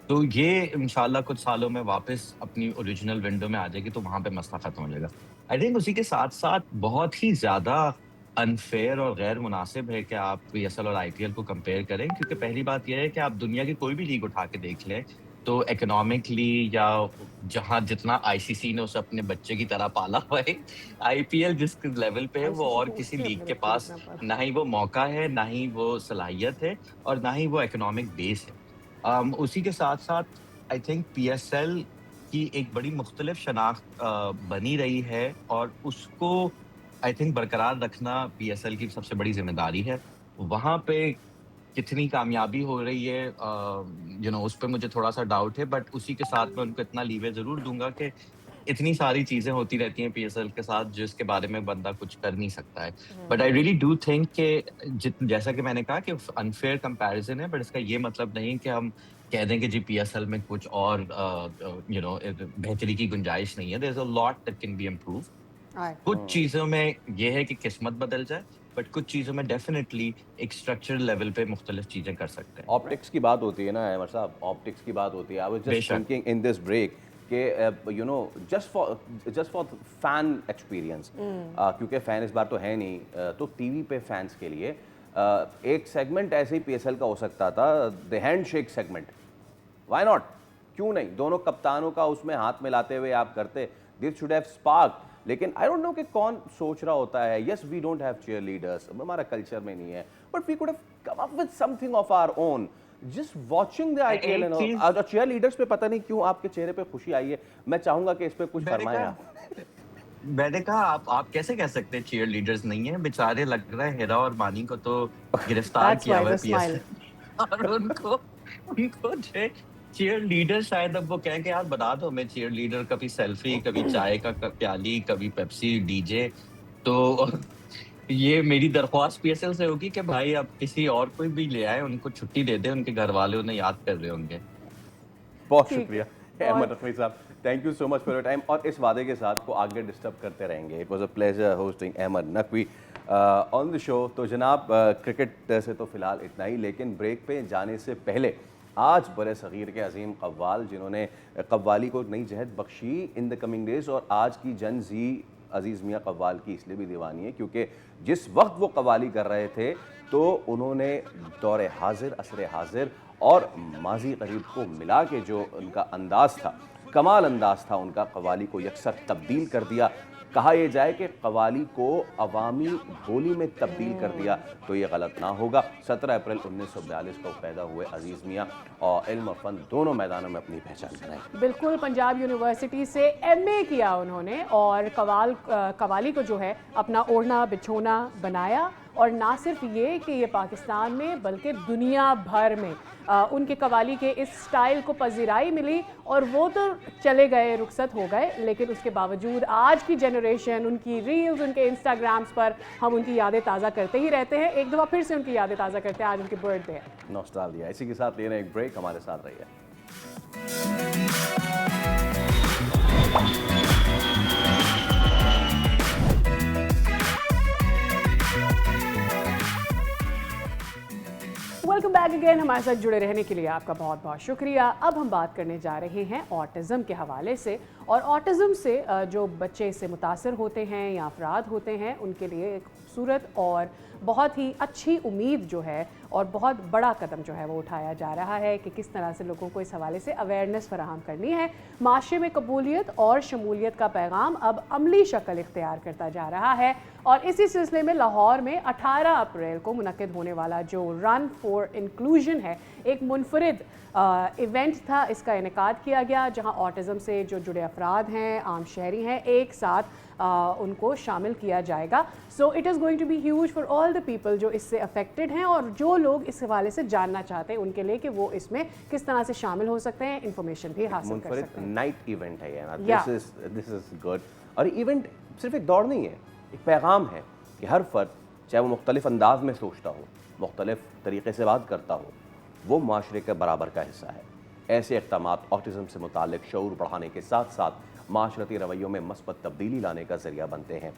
तो ये इंशाल्लाह कुछ सालों में वापस अपनी ओरिजिनल विंडो में आ जाएगी तो वहाँ पे मसला खत्म हो जाएगा। आई थिंक उसी के साथ-साथ बहुत ही ज़्यादा अनफेयर और गैर मुनासिब है कि आप पीएसएल और आईपीएल को कंपेयर करें, क्योंकि पहली बात ये है कि आप दुनिया की कोई भी लीग उठा के देख लें तो इकोनॉमिकली या जहाँ जितना आईसीसी ने उसे अपने बच्चे की तरह पाला हुआ है, आईपीएल जिस लेवल पे है वो और किसी लीग के पास ना ही वो मौका है, ना ही वो सलाहियत है और ना ही वो इकोनॉमिक बेस है। उसी के साथ-साथ आई थिंक पीएसएल की एक बड़ी मुख्तलिफ शनाख्त बनी रही है और उसको आई थिंक बरकरार रखना पीएसएल की सबसे बड़ी ज़िम्मेदारी है। वहाँ पे कितनी कामयाबी हो रही है उस पे मुझे थोड़ा-सा डाउट है, बट उसी के साथ मैं उनको इतना लीवे ज़रूर दूँगा कि इतनी सारी चीज़ें होती रहती हैं पीएसएल के साथ जिसके बारे में बंदा कुछ कर नहीं सकता है। But I really do think कि जैसा कि मैंने कहा कि अनफेयर कंपैरिज़न है, बट इसका ये मतलब नहीं कि हम कह दें कि जी पीएसएल में कुछ और बेहतरी की गुंजाइश नहीं है। There is a lot that can be improved. कुछ चीज़ों में ये है कि किस्मत बदल जाए, बट कुछ चीज़ों में डेफिनेटली एक स्ट्रक्चरल लेवल पे मुख्तलिफ चीज़ें कर सकते हैं। ऑप्टिक्स की बात होती है ना अहमद साहब, ऑप्टिक्स की बात होती है। आई वाज जस्ट बेशक। थिंकिंग इन दिस ब्रेक कि जस्ट फॉर फैन एक्सपीरियंस, क्योंकि फैन इस बार तो है नहीं, तो टीवी पे फैंस के लिए एक सेगमेंट ऐसे ही पीएसएल का हो सकता था, the handshake segment. Why not? क्यों नहीं? दोनों कप्तानों का उसमें हाथ मिलाते हुए आप करते, दिस शुड हैव स्पार्क। लेकिन आई डोंट नो कि कौन सोच रहा होता है। Yes, we don't have cheer leaders, हमारा कल्चर में नहीं है, but we could have come up with something of our own. Just watching the IPL and all. Cheer leaders पे पता नहीं क्यों आपके चेहरे पे खुशी आई है। मैं चाहूंगा कि इस पे कुछ फरमाएं आप। मैंने कहा आप कैसे कह सकते हैं चीयर लीडर्स नहीं है? बेचारे लग रहा है हिरा और मानी को तो गिरफ्तार किया हुआ है पीएसएल और उनको जो है चीयर लीडर शायद अब वो कहें कि यार बना दो हमें चीयर लीडर, कभी सेल्फी, कभी चाय का प्याली, कभी पेप्सी, डीजे। तो ये मेरी दरख्वास्त पीएसएल से होगी कि भाई अब किसी और कोई भी ले आए, उनको छुट्टी दे दे, उनके घर वाले उन्हें याद कर रहे होंगे। बहुत शुक्रिया अहमद रफी साहब, thank you so much for your time. और इस वादे के साथ को आगे डिस्टर्ब करते रहेंगे। It was a pleasure hosting Ahmed Naqvi on the show. तो जनाब क्रिकेट से तो फिलहाल इतना ही, लेकिन ब्रेक पे जाने से पहले आज बड़े सग़ीर के अजीम कव्वाल जिन्होंने कव्वाली को नई जहत बख्शी इन द कमिंग डेज़, और आज की जन जी अजीज़ मियाँ कव्वाल की इसलिए भी दीवानी है क्योंकि जिस वक्त वो कव्वाली कर रहे थे तो उन्होंने दौरे हाजिर, असरे हाजिर और माजी करीब को मिला के जो उनका अंदाज़ था, कमाल अंदाज़ था उनका, कव्वाली को यकसर तब्दील कर दिया। कहा यह जाए कि कवाली को अवामी बोली में तब्दील कर दिया तो ये गलत ना होगा। 17 अप्रैल 1942 को पैदा हुए अजीज़ मियाँ और इल्म और फन दोनों मैदानों में अपनी पहचान बनाई। बिल्कुल, पंजाब यूनिवर्सिटी से MA किया उन्होंने और कवाली को जो है अपना ओढ़ना बिछोना बनाया। और ना सिर्फ ये कि ये पाकिस्तान में बल्कि दुनिया भर में उनके कवाली के इस स्टाइल को पजीराई मिली और वो तो चले गए, रुखसत हो गए, लेकिन उसके बावजूद आज की जनरेशन उनकी रील्स, उनके इंस्टाग्राम्स पर हम उनकी यादें ताज़ा करते ही रहते हैं। एक दफ़ा फिर से उनकी यादें ताज़ा करते हैं, आज उनकी बर्थडे है। नॉस्टैल्जिया। इसी के साथ लेना एक ब्रेक, हमारे साथ रहिए। Welcome back again. हमारे साथ जुड़े रहने के लिए आपका बहुत बहुत शुक्रिया। अब हम बात करने जा रहे हैं ऑटिज़म के हवाले से, और ऑटिज़म से जो बच्चे इससे मुतासर होते हैं या अफराद होते हैं उनके लिए एक खूबसूरत और बहुत ही अच्छी उम्मीद जो है और बहुत बड़ा कदम जो है वो उठाया जा रहा है कि किस तरह से लोगों को इस हवाले से अवेयरनेस फराहम करनी है। माशरे में कबूलियत और शमूलियत का पैगाम अब अमली शक्ल इख्तियार करता जा रहा है, और इसी सिलसिले में लाहौर में 18 अप्रैल को मुनक्किद होने वाला जो रन फॉर इंक्लूजन है, एक मुनफरिद इवेंट था। इसका इनेकाद किया गया जहां ऑटिज़म से जो जुड़े अफराद हैं, आम शहरी हैं, एक साथ उनको शामिल किया जाएगा। So it is going to be huge for all the people जो इससे अफेक्टेड हैं और जो लोग इस हवाले से जानना चाहते हैं उनके लिए कि वो इसमें किस तरह से शामिल हो सकते हैं, इंफॉर्मेशन भी हासिल कर सकते हैं। नाइट इवेंट है ये ना, दिस इज गुड। और इवेंट सिर्फ एक दौड़ नहीं है, एक पैगाम है कि हर फर्द, चाहे वो मुख्तलिफ अंदाज में सोचता हो, मुख्तलिफ तरीके से बात करता हो, वो माशरे के बराबर का हिस्सा है। ऐसे इक़दामात ऑटिज़म से मुतालिक शऊर बढ़ाने के साथ साथ माशरती रवैयों में मस्बत तब्दीली लाने का ज़रिया बनते हैं।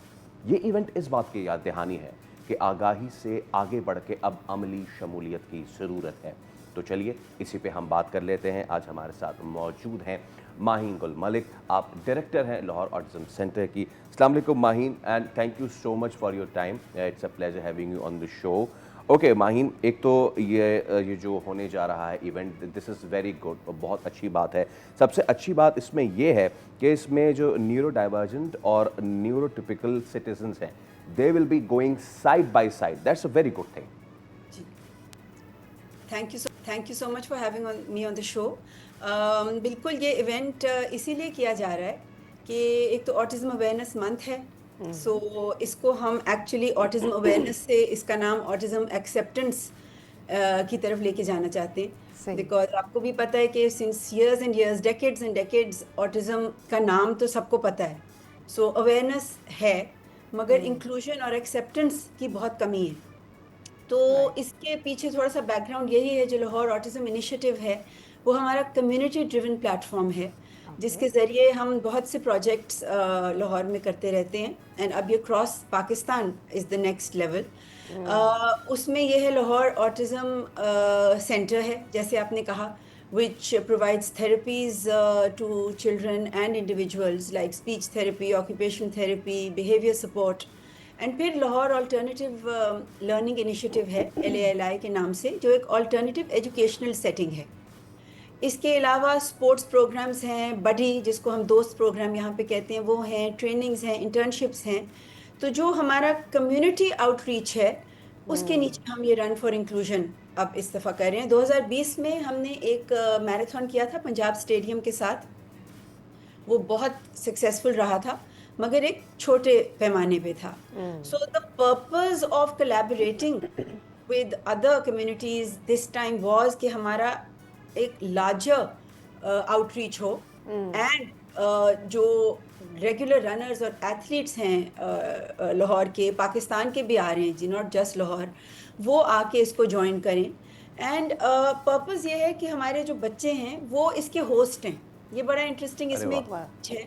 ये इवेंट इस बात की याद दहानी है कि आगाही से आगे बढ़ के अब अमली शमूलियत की ज़रूरत है। तो चलिए इसी पे हम बात कर लेते हैं। आज हमारे साथ मौजूद हैं माहीन गुल मलिक, आप डायरेक्टर हैं लाहौर ऑटिज़म सेंटर की। अस्सलाम वालेकुम Maheen, and thank you so much for your time. It's a pleasure having you on the show. Okay Maheen, एक तो ये जो होने जा रहा है event, this is very good, बहुत अच्छी बात है। सबसे अच्छी बात इसमें ये है कि इसमें जो न्यूरो डाइवर्जेंट और न्यूरोटिपिकल सिटीजन्स हैं, दे will be going side by side. That's a very good thing. Thank you so much for having me on the show. बिल्कुल, ये इवेंट इसीलिए किया जा रहा है कि एक तो ऑटिज़म अवेयरनेस मंथ है, सो इसको हम एक्चुअली ऑटिज़म अवेयरनेस से इसका नाम ऑटिज़म एक्सेप्टेंस की तरफ लेके जाना चाहते हैं, बिकॉज आपको भी पता है कि since years and years, decades and decades, autism का नाम तो सबको पता है। सो अवेयरनेस है, मगर इंक्लूजन और एक्सेप्टेंस की बहुत कमी है। तो इसके पीछे थोड़ा सा बैकग्राउंड यही है, जो लाहौर ऑटिज़म इनिशिएटिव है वो हमारा कम्युनिटी ड्रिवन प्लेटफॉर्म है, जिसके ज़रिए हम बहुत से प्रोजेक्ट्स लाहौर में करते रहते हैं। एंड अब ये cross Pakistan is the next level. उसमें ये है लाहौर ऑटिज़म सेंटर है, जैसे आपने कहा, which provides therapies to children and individuals like speech therapy, occupational therapy, behavior support. And फिर लाहौर अल्टरनेटिव लर्निंग इनिशिएटिव है LALI के नाम से, जो एक अल्टरनेटिव एजुकेशनल सेटिंग है। इसके अलावा स्पोर्ट्स प्रोग्राम्स हैं, बडी जिसको हम दोस्त प्रोग्राम यहाँ पे कहते हैं, वो हैं, ट्रेनिंग्स हैं, इंटर्नशिप्स हैं। तो जो हमारा कम्युनिटी आउटरीच है उसके नीचे हम ये रन फॉर इंक्लूजन अब इस दफ़ा कर रहे हैं। 2020 में हमने एक मैराथन किया था पंजाब स्टेडियम के साथ, वो बहुत सक्सेसफुल रहा था, मगर एक छोटे पैमाने पे था। So the purpose of collaborating with other communities this time was कि हमारा एक लार्जर आउटरीच हो, एंड जो रेगुलर रनर्स और एथलीट्स हैं लाहौर के, पाकिस्तान के भी आ रहे हैं जी, नॉट जस्ट लाहौर, वो आके इसको ज्वाइन करें। एंड पर्पस ये है कि हमारे जो बच्चे हैं वो इसके होस्ट हैं। ये बड़ा इंटरेस्टिंग इसमें है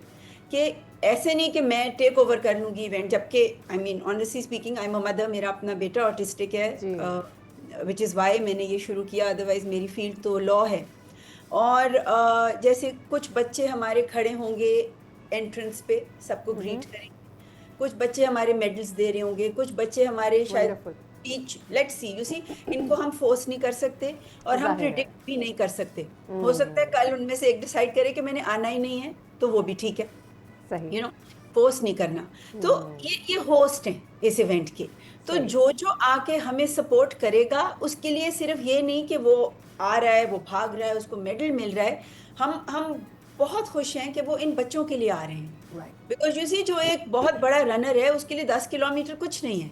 कि ऐसे नहीं कि मैं टेक ओवर कर लूँगी इवेंट, जबकि I mean honestly speaking I am a mother, मेरा अपना बेटा ऑटिस्टिक है, विच इज़ वाई मैंने ये शुरू किया, अदरवाइज़ मेरी फील्ड तो लॉ है। और जैसे कुछ बच्चे हमारे खड़े होंगे एंट्रेंस पे, सबको ग्रीट करेंगे, कुछ बच्चे हमारे मेडल्स दे रहे होंगे, कुछ बच्चे हमारे शायद speech, let's see, you see, इनको हम फोर्स नहीं कर सकते और हम प्रिडिक्ट भी नहीं कर सकते। हो सकता है कल उनमें से एक डिसाइड करे कि मैंने आना ही नहीं है, तो वो भी ठीक है, यू नो। फोर्स नहीं करना। तो ये होस्ट हैं इस इवेंट के, तो जो आके हमें सपोर्ट करेगा उसके लिए सिर्फ ये नहीं कि वो आ रहा है, वो भाग रहा है, उसको मेडल मिल रहा है। हम बहुत खुश हैं कि वो इन बच्चों के लिए आ रहे हैं, बिकॉज यू सी जो एक बहुत बड़ा रनर है उसके लिए 10 किलोमीटर कुछ नहीं है।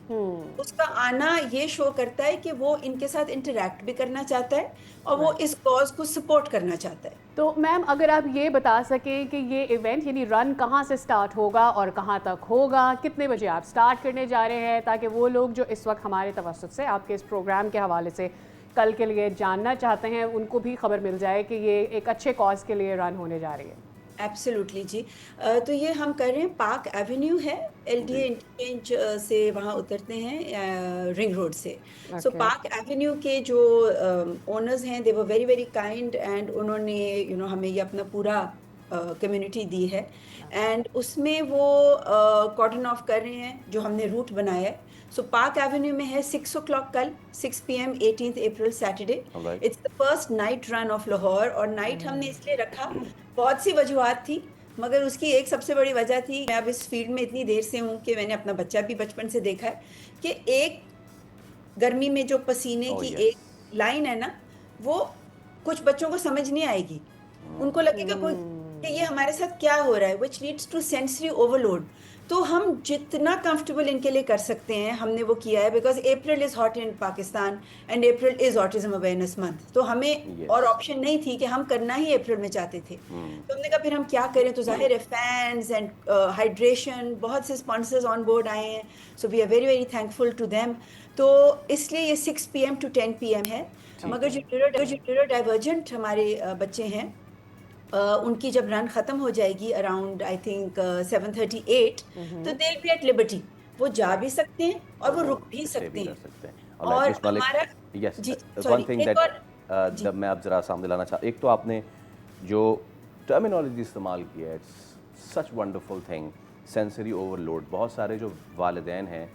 उसका आना ये शो करता है कि वो इनके साथ इंटरेक्ट भी करना चाहता है और वो इस कॉज को सपोर्ट करना चाहता है। तो मैम अगर आप ये बता सकें कि ये इवेंट यानी रन कहाँ से स्टार्ट होगा और कहाँ तक होगा, कितने बजे आप स्टार्ट करने जा रहे हैं, ताकि वो लोग जो इस वक्त हमारे तवज्जुह से आपके इस प्रोग्राम के हवाले से कल के लिए जानना चाहते हैं उनको भी खबर मिल जाए कि ये एक अच्छे कॉज के लिए रन होने जा रही है। एब्सोल्युटली जी। तो ये हम कर रहे हैं, पार्क एवेन्यू है, LDA इंटरचेंज से वहाँ उतरते हैं रिंग रोड से। सो पार्क एवेन्यू के जो ओनर्स हैं they were very very kind and उन्होंने हमें ये अपना पूरा कम्युनिटी दी है एंड उसमें वो कॉर्डन ऑफ कर रहे हैं जो हमने रूट बनाया है। सो पार्क एवेन्यू में है 6 o'clock कल 6 PM 18th April Saturday. It's the first night run of Lahore. और नाइट हमने इसलिए रखा, बहुत सी वजूहत थी, मगर उसकी एक सबसे बड़ी वजह थी, मैं अब इस फील्ड में इतनी देर से हूँ कि मैंने अपना बच्चा भी बचपन से देखा है कि एक गर्मी में जो पसीने की एक लाइन है ना, वो कुछ बच्चों को समझ नहीं आएगी। उनको लगेगा कि ये हमारे साथ क्या हो रहा है, which leads to sensory overload. तो हम जितना कंफर्टेबल इनके लिए कर सकते हैं हमने वो किया है, because April is hot in Pakistan and April is autism awareness month. तो हमें और ऑप्शन नहीं थी कि हम करना ही अप्रैल में चाहते थे। तो हमने कहा फिर हम क्या करें, तो जाहिर है फैंस एंड हाइड्रेशन, बहुत से स्पॉन्सर्स ऑन बोर्ड आए हैं, so we are very very thankful to them. तो इसलिए ये 6 PM to 10 PM है। मगर जो न्यूरो डाइवर्जेंट हमारे बच्चे हैं उनकी जब रन खत्म हो जाएगी अराउंड आई थिंक 7:38, तो they will be at liberty, वो जा भी सकते हैं और वो रुक भी सकते हैं। और हमारा जी वन थिंग दैट जब मैं अब जरा सामने लाना चाहता, एक तो आपने जो टर्मिनोलॉजी इस्तेमाल की है, it's such wonderful thing, sensory overload. बहुत सारे जो वालिदैन हैं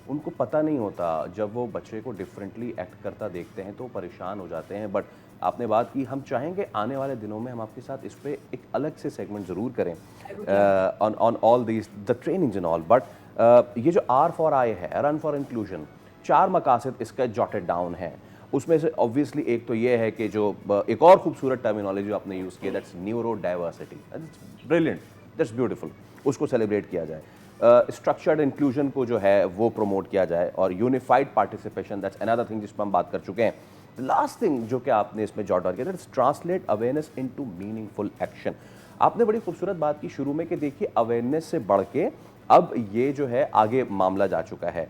उनको पता नहीं होता, जब वो बच्चे को डिफरेंटली एक्ट करता देखते हैं तो परेशान हो जाते हैं। बट आपने बात की, हम चाहेंगे आने वाले दिनों में हम आपके साथ इस पर एक अलग से सेगमेंट ज़रूर करें on all these the trainings and all. But ये जो R for I है, रन फॉर इंक्लूजन, 4 मकासद इसका जॉटेड डाउन है। उसमें से ऑब्वियसली एक तो ये है कि जो एक और खूबसूरत टर्मिनोलॉजी आपने यूज़ किया, that's neuro diversity, brilliant, that's beautiful, उसको सेलिब्रेट किया जाए। स्ट्रक्चर्ड इंक्लूजन को जो है वो प्रमोट किया जाए, और unified participation, that's another thing जिस पर हम बात कर चुके हैं। लास्ट थिंग जो कि आपने इसमें जॉट डाउन किया, that's translate awareness into meaningful action. आपने बड़ी खूबसूरत बात की शुरू में कि देखिए अवेयरनेस से बढ़ के अब ये जो है आगे मामला जा चुका है।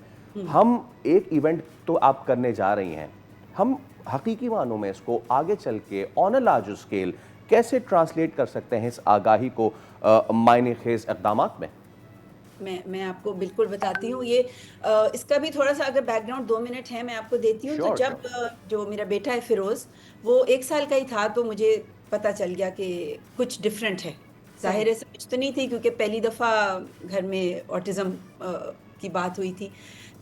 हम एक इवेंट तो आप करने जा रही हैं, हम हकीकी मानों में इसको आगे चल के ऑन अ लार्ज स्केल कैसे ट्रांसलेट कर सकते हैं इस आगाही को मायने खेज इक़दामात में? मैं आपको बिल्कुल बताती हूँ। ये इसका भी थोड़ा सा अगर बैकग्राउंड 2 मिनट है मैं आपको देती हूँ। तो जब जो मेरा बेटा है फिरोज़, वो 1 साल का ही था, तो मुझे पता चल गया कि कुछ डिफरेंट है। जाहिर है समझ तो नहीं थी क्योंकि पहली दफ़ा घर में ऑटिज़म की बात हुई थी।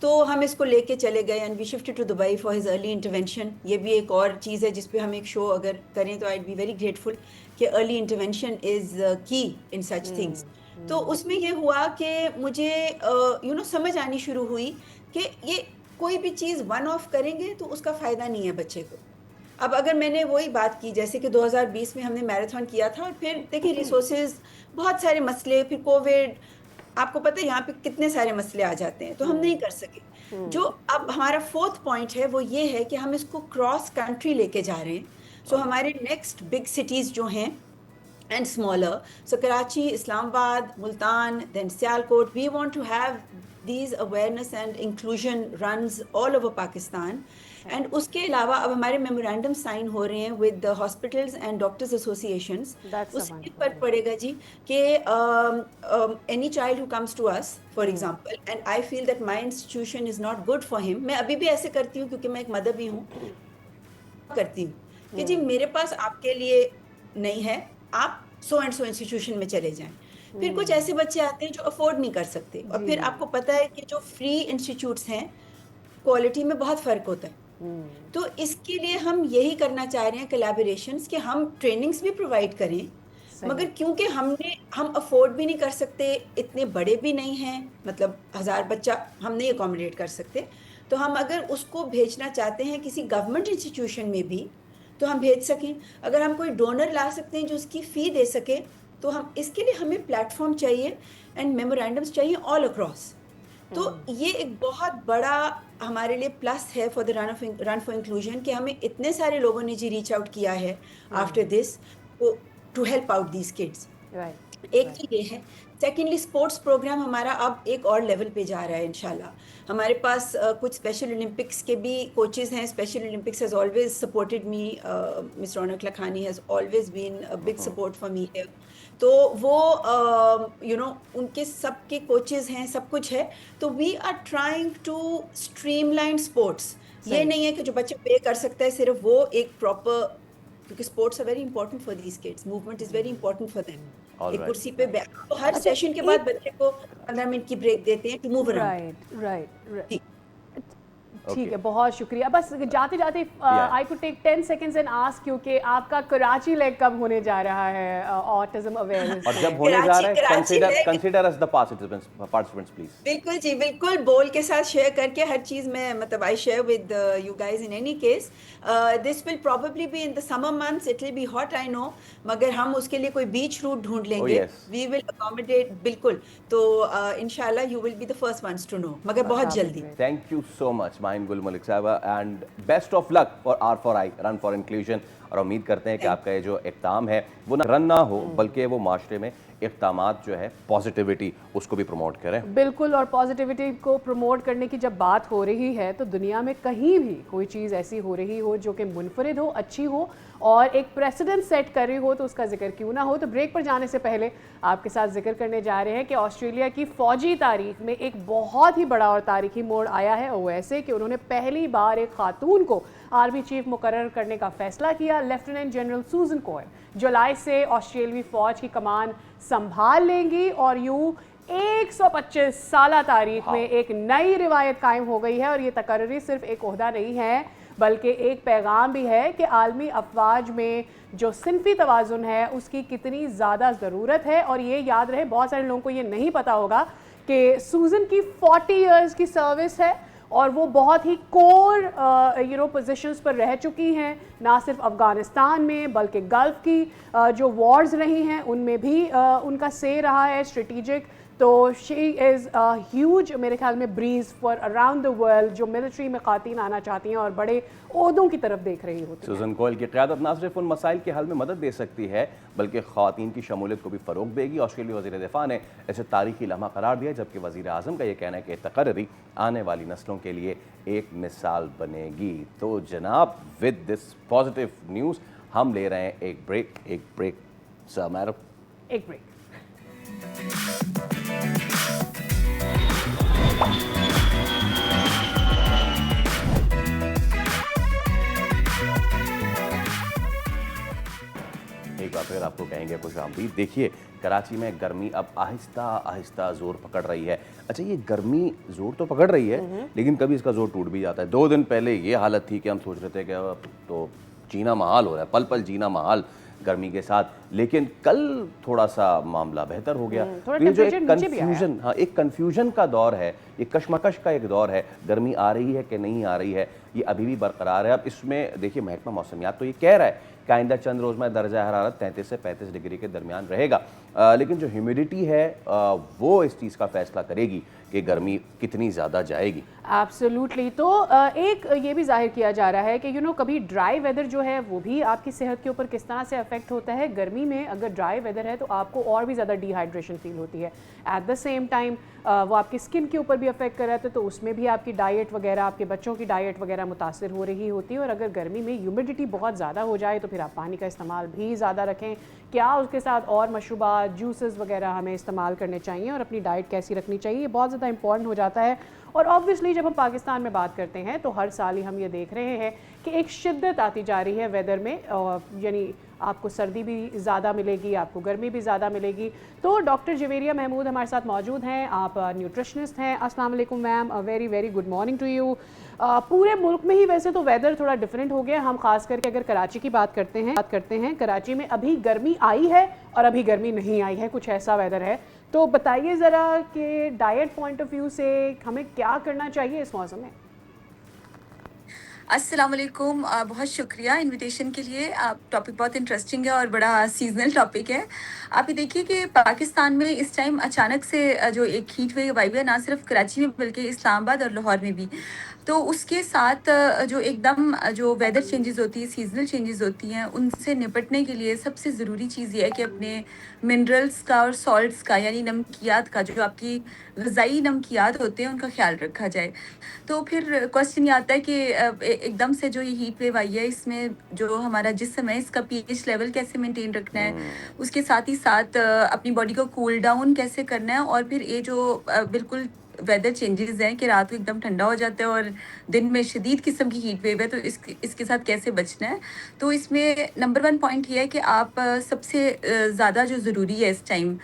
तो हम इसको लेके चले गए and we shifted to Dubai for his early intervention. ये भी एक और चीज़ है जिस पे हम एक शो अगर करें तो आई बी वेरी ग्रेटफुल कि अर्ली इंटरवेंशन इज़ की इन सच थिंग्स। तो उसमें ये हुआ कि मुझे समझ आनी शुरू हुई कि ये कोई भी चीज़ वन ऑफ करेंगे तो उसका फ़ायदा नहीं है बच्चे को। अब अगर मैंने वही बात की जैसे कि 2020 में हमने मैराथन किया था, और फिर देखिए रिसोर्सेज, बहुत सारे मसले, फिर कोविड, आपको पता है यहाँ पे कितने सारे मसले आ जाते हैं, तो हम नहीं कर सके। जो अब हमारा 4th पॉइंट है वो ये है कि हम इसको क्रॉस कंट्री लेके जा रहे हैं। सो हमारे नेक्स्ट बिग सिटीज़ जो हैं and smaller, so Karachi, Islamabad, Multan, then Sialkot, we want to have these awareness and inclusion runs all over Pakistan. And उसके अलावा अब हमारे मेमोरेंडम साइन हो रहे हैं with the hospitals and doctors associations. उससे फर्क पड़ेगा जी कि any child who comes to us for example and I feel that my institution is not good for him, मैं अभी भी ऐसे करती हूँ क्योंकि मैं एक मदर भी हूँ, करती हूँ कि जी मेरे पास आपके लिए नहीं है, आप सो एंड सो इंस्टीट्यूशन में चले जाएं। फिर कुछ ऐसे बच्चे आते हैं जो अफोर्ड नहीं कर सकते, और फिर आपको पता है कि जो फ्री इंस्टीट्यूट्स हैं क्वालिटी में बहुत फ़र्क होता है। तो इसके लिए हम यही करना चाह रहे हैं कोलैबोरेशंस कि हम ट्रेनिंग्स भी प्रोवाइड करें, मगर क्योंकि हम अफोर्ड भी नहीं कर सकते, इतने बड़े भी नहीं हैं, मतलब 1000 बच्चा हम नहीं अकोमोडेट कर सकते, तो हम अगर उसको भेजना चाहते हैं किसी गवर्नमेंट इंस्टीट्यूशन में भी तो हम भेज सकें। अगर हम कोई डोनर ला सकते हैं जो उसकी फ़ी दे सके, तो हम इसके लिए हमें प्लेटफॉर्म चाहिए एंड मेमोरेंडम्स चाहिए ऑल अक्रॉस। तो ये एक बहुत बड़ा हमारे लिए प्लस है for the run for inclusion कि हमें इतने सारे लोगों ने जी रीच आउट किया है after this to help out these kids. एक तो ये है। सेकेंडली स्पोर्ट्स प्रोग्राम हमारा अब एक और लेवल पे जा रहा है इंशाल्लाह। हमारे पास कुछ स्पेशल ओलंपिक्स के भी कोचेस हैं। Special Olympics has always supported me, miss Raunaq Lakhani has always been a big support for me. तो वो उनके सबके कोचेस हैं, सब कुछ है। तो we are trying to streamline sports. ये नहीं है कि जो बच्चे पे कर सकता है सिर्फ वो एक प्रॉपर, क्योंकि sports are very important for these kids, movement is very important for them. एक कुर्सी पे तो हर सेशन के बाद बच्चे को 15 मिनट की ब्रेक देते हैं टू मूव अराउंड। राइट। ठीक है, बहुत शुक्रिया। बस जाते जाते I could take 10 seconds and ask you कि आपका कराची लेग कब होने जा रहा है ऑटिज्म अवेयरनेस? और जब होने जा रहा है consider us the participants please. बिल्कुल जी, बिल्कुल बोल के साथ शेयर करके हर चीज में, मतलब I share with you guys in any case. This will probably be in the summer months, it will be hot I know, मगर हम उसके लिए कोई बीच रूट ढूंढ लेंगे। वी विल अकोमोडेट, बिल्कुल। तो इंशाल्लाह you will be the first ones to know, मगर बहुत जल्दी। थैंक यू सो मच गुल मलिक साहबा and best of luck for R4I run for inclusion. और उम्मीद करते हैं कि आपका ये जो इक़दाम है वो ना रन ना हो बल्कि वो माशरे में इक़दामात जो है पॉजिटिविटी उसको भी प्रमोट करें। बिल्कुल, और पॉजिटिविटी को प्रमोट करने की जब बात हो रही है तो दुनिया में कहीं भी कोई चीज़ ऐसी हो रही हो जो कि मुनफरिद हो, अच्छी हो और एक प्रेसिडेंट सेट कर रही हो तो उसका जिक्र क्यों ना हो। तो ब्रेक पर जाने से पहले आपके साथ जिक्र करने जा रहे हैं कि ऑस्ट्रेलिया की फ़ौजी तारीख में एक बहुत ही बड़ा और तारीखी मोड़ आया है। वो ऐसे कि उन्होंने पहली बार एक खातून को आर्मी चीफ मुकर्रर करने का फैसला किया। लेफ्टिनेंट जनरल सूजन कॉयल जुलाई से ऑस्ट्रेलवी फ़ौज की कमान संभाल लेंगी और यूँ 125 साल तारीख में एक नई रिवायत कायम हो गई है। और ये तकर्री सिर्फ एक ओहदा नहीं है बल्कि एक पैगाम भी है कि आलमी अफवाज में जो सिनफी तवाज़ुन है उसकी कितनी ज़्यादा ज़रूरत है। और ये याद रहे, बहुत सारे लोगों को ये नहीं पता होगा कि सूजन की 40 इयर्स की सर्विस है और वो बहुत ही कोर पोजीशंस पर रह चुकी हैं, ना सिर्फ अफ़गानिस्तान में बल्कि गल्फ़ की जो वॉर्स रही हैं उनमें भी उनका से रहा है स्ट्रेटिजिक। तो शी इज़ ह्यूज, मेरे ख्याल में breeze for around the world जो मिलिट्री में ख़ातीन आना चाहती हैं और बड़े ओहदों की तरफ देख रही होती हैं। सूजन कॉयल की क़यादत ना सिर्फ उन मसाइल के हल में मदद दे सकती है बल्कि ख़वातीन की शमूलियत को भी फ़रोग़ देगी। ऑस्ट्रेलियाई वज़ीर दिफ़ा ने इसे तारीख़ी लम्हा करार दिया, जबकि वज़ीर आज़म का ये कहना है कि तकर्री आने वाली नस्लों के लिए एक मिसाल बनेगी। तो जनाब, विद दिस पॉजिटिव न्यूज़ हम ले रहे हैं एक ब्रेक। सर एक ब्रेक। एक बार फिर आपको कहेंगे खुश आमदीद। देखिए, कराची में गर्मी अब आहिस्ता आहिस्ता जोर पकड़ रही है। अच्छा, ये गर्मी जोर तो पकड़ रही है लेकिन कभी इसका जोर टूट भी जाता है। 2 दिन पहले ये हालत थी कि हम सोच रहे थे कि अब तो जीना महाल हो रहा है, पल पल जीना महाल गर्मी के साथ, लेकिन कल थोड़ा सा मामला बेहतर हो गया। तो ये जो एक कन्फ्यूजन, हाँ, एक कन्फ्यूजन का दौर है, ये कशमकश का एक दौर है, गर्मी आ रही है कि नहीं आ रही है, ये अभी भी बरकरार है। अब इसमें देखिए, महकमा मौसमियात तो ये कह रहा है कि आइंदा चंद रोज़ में दर्जा हरारत 33 से 35 डिग्री के दरमियान रहेगा, लेकिन जो ह्यूमिडिटी है वो इस चीज़ का फैसला करेगी कि गर्मी कितनी ज़्यादा जाएगी। एब्सोल्युटली। तो एक ये भी जाहिर किया जा रहा है कि कभी ड्राई वेदर जो है वो भी आपकी सेहत के ऊपर किस तरह से अफेक्ट होता है। गर्मी में अगर ड्राई वेदर है तो आपको और भी ज़्यादा डिहाइड्रेशन फील होती है। एट द सेम टाइम वो आपकी स्किन के ऊपर भी अफेक्ट कर रहा है, तो उसमें भी आपकी डाइट वगैरह, आपके बच्चों की डाइट वगैरह मुतासर हो रही होती है। और अगर गर्मी में ह्यूमिडिटी बहुत ज़्यादा हो जाए तो फिर आप पानी का इस्तेमाल भी ज़्यादा रखें। क्या उसके साथ और मशरूबात, जूसेस वगैरह हमें इस्तेमाल करने चाहिए और अपनी डाइट कैसी रखनी चाहिए, ये बहुत ज़्यादा इंपॉर्टेंट हो जाता है। और ऑब्वियसली जब हम पाकिस्तान में बात करते हैं तो हर साल ही हम ये देख रहे हैं कि एक शिद्दत आती जा रही है वेदर में, यानी आपको सर्दी भी ज़्यादा मिलेगी, आपको गर्मी भी ज़्यादा मिलेगी। तो डॉक्टर जवेरिया महमूद हमारे साथ मौजूद हैं, आप न्यूट्रिशनिस्ट हैं। अस्सलाम वालेकुम ma'am, very very good morning to you. पूरे मुल्क में ही वैसे तो वेदर थोड़ा डिफरेंट हो गया। हम खास करके अगर कराची की बात करते हैं, कराची में अभी गर्मी आई है और अभी गर्मी नहीं आई है, कुछ ऐसा वेदर है। तो बताइए ज़रा कि डाइट पॉइंट ऑफ व्यू से हमें क्या करना चाहिए इस मौसम में। अस्सलाम वालेकुम, बहुत शुक्रिया इनविटेशन के लिए। आप टॉपिक बहुत इंटरेस्टिंग है और बड़ा सीजनल टॉपिक है। आप ये देखिए कि पाकिस्तान में इस टाइम अचानक से जो एक हीट वेव आई है, ना सिर्फ कराची में बल्कि इस्लामाबाद और लाहौर में भी। तो उसके साथ जो एकदम जो वेदर चेंजेस होती है, सीजनल चेंजेस होती हैं, उनसे निपटने के लिए सबसे ज़रूरी चीज़ ये है कि अपने मिनरल्स का और सॉल्ट्स का, यानी नमकियात का, जो आपकी ग़िज़ाई नमकियात होते हैं, उनका ख्याल रखा जाए। तो फिर क्वेश्चन ये आता है कि एकदम से जो ये हीट वेव आई है, इसमें जो हमारा जिस्म है, इसका पीएच लेवल कैसे मेंटेन रखना है, उसके साथ ही साथ अपनी बॉडी को कूल डाउन कैसे करना है, और फिर ये जो बिल्कुल वेदर चेंजेस हैं कि रात को एकदम ठंडा हो जाता है और दिन में शदीद किस्म की हीट वेव है, तो इसके साथ कैसे बचना है। तो इसमें नंबर 1 पॉइंट ये है कि आप सबसे ज़्यादा जो ज़रूरी है इस टाइम,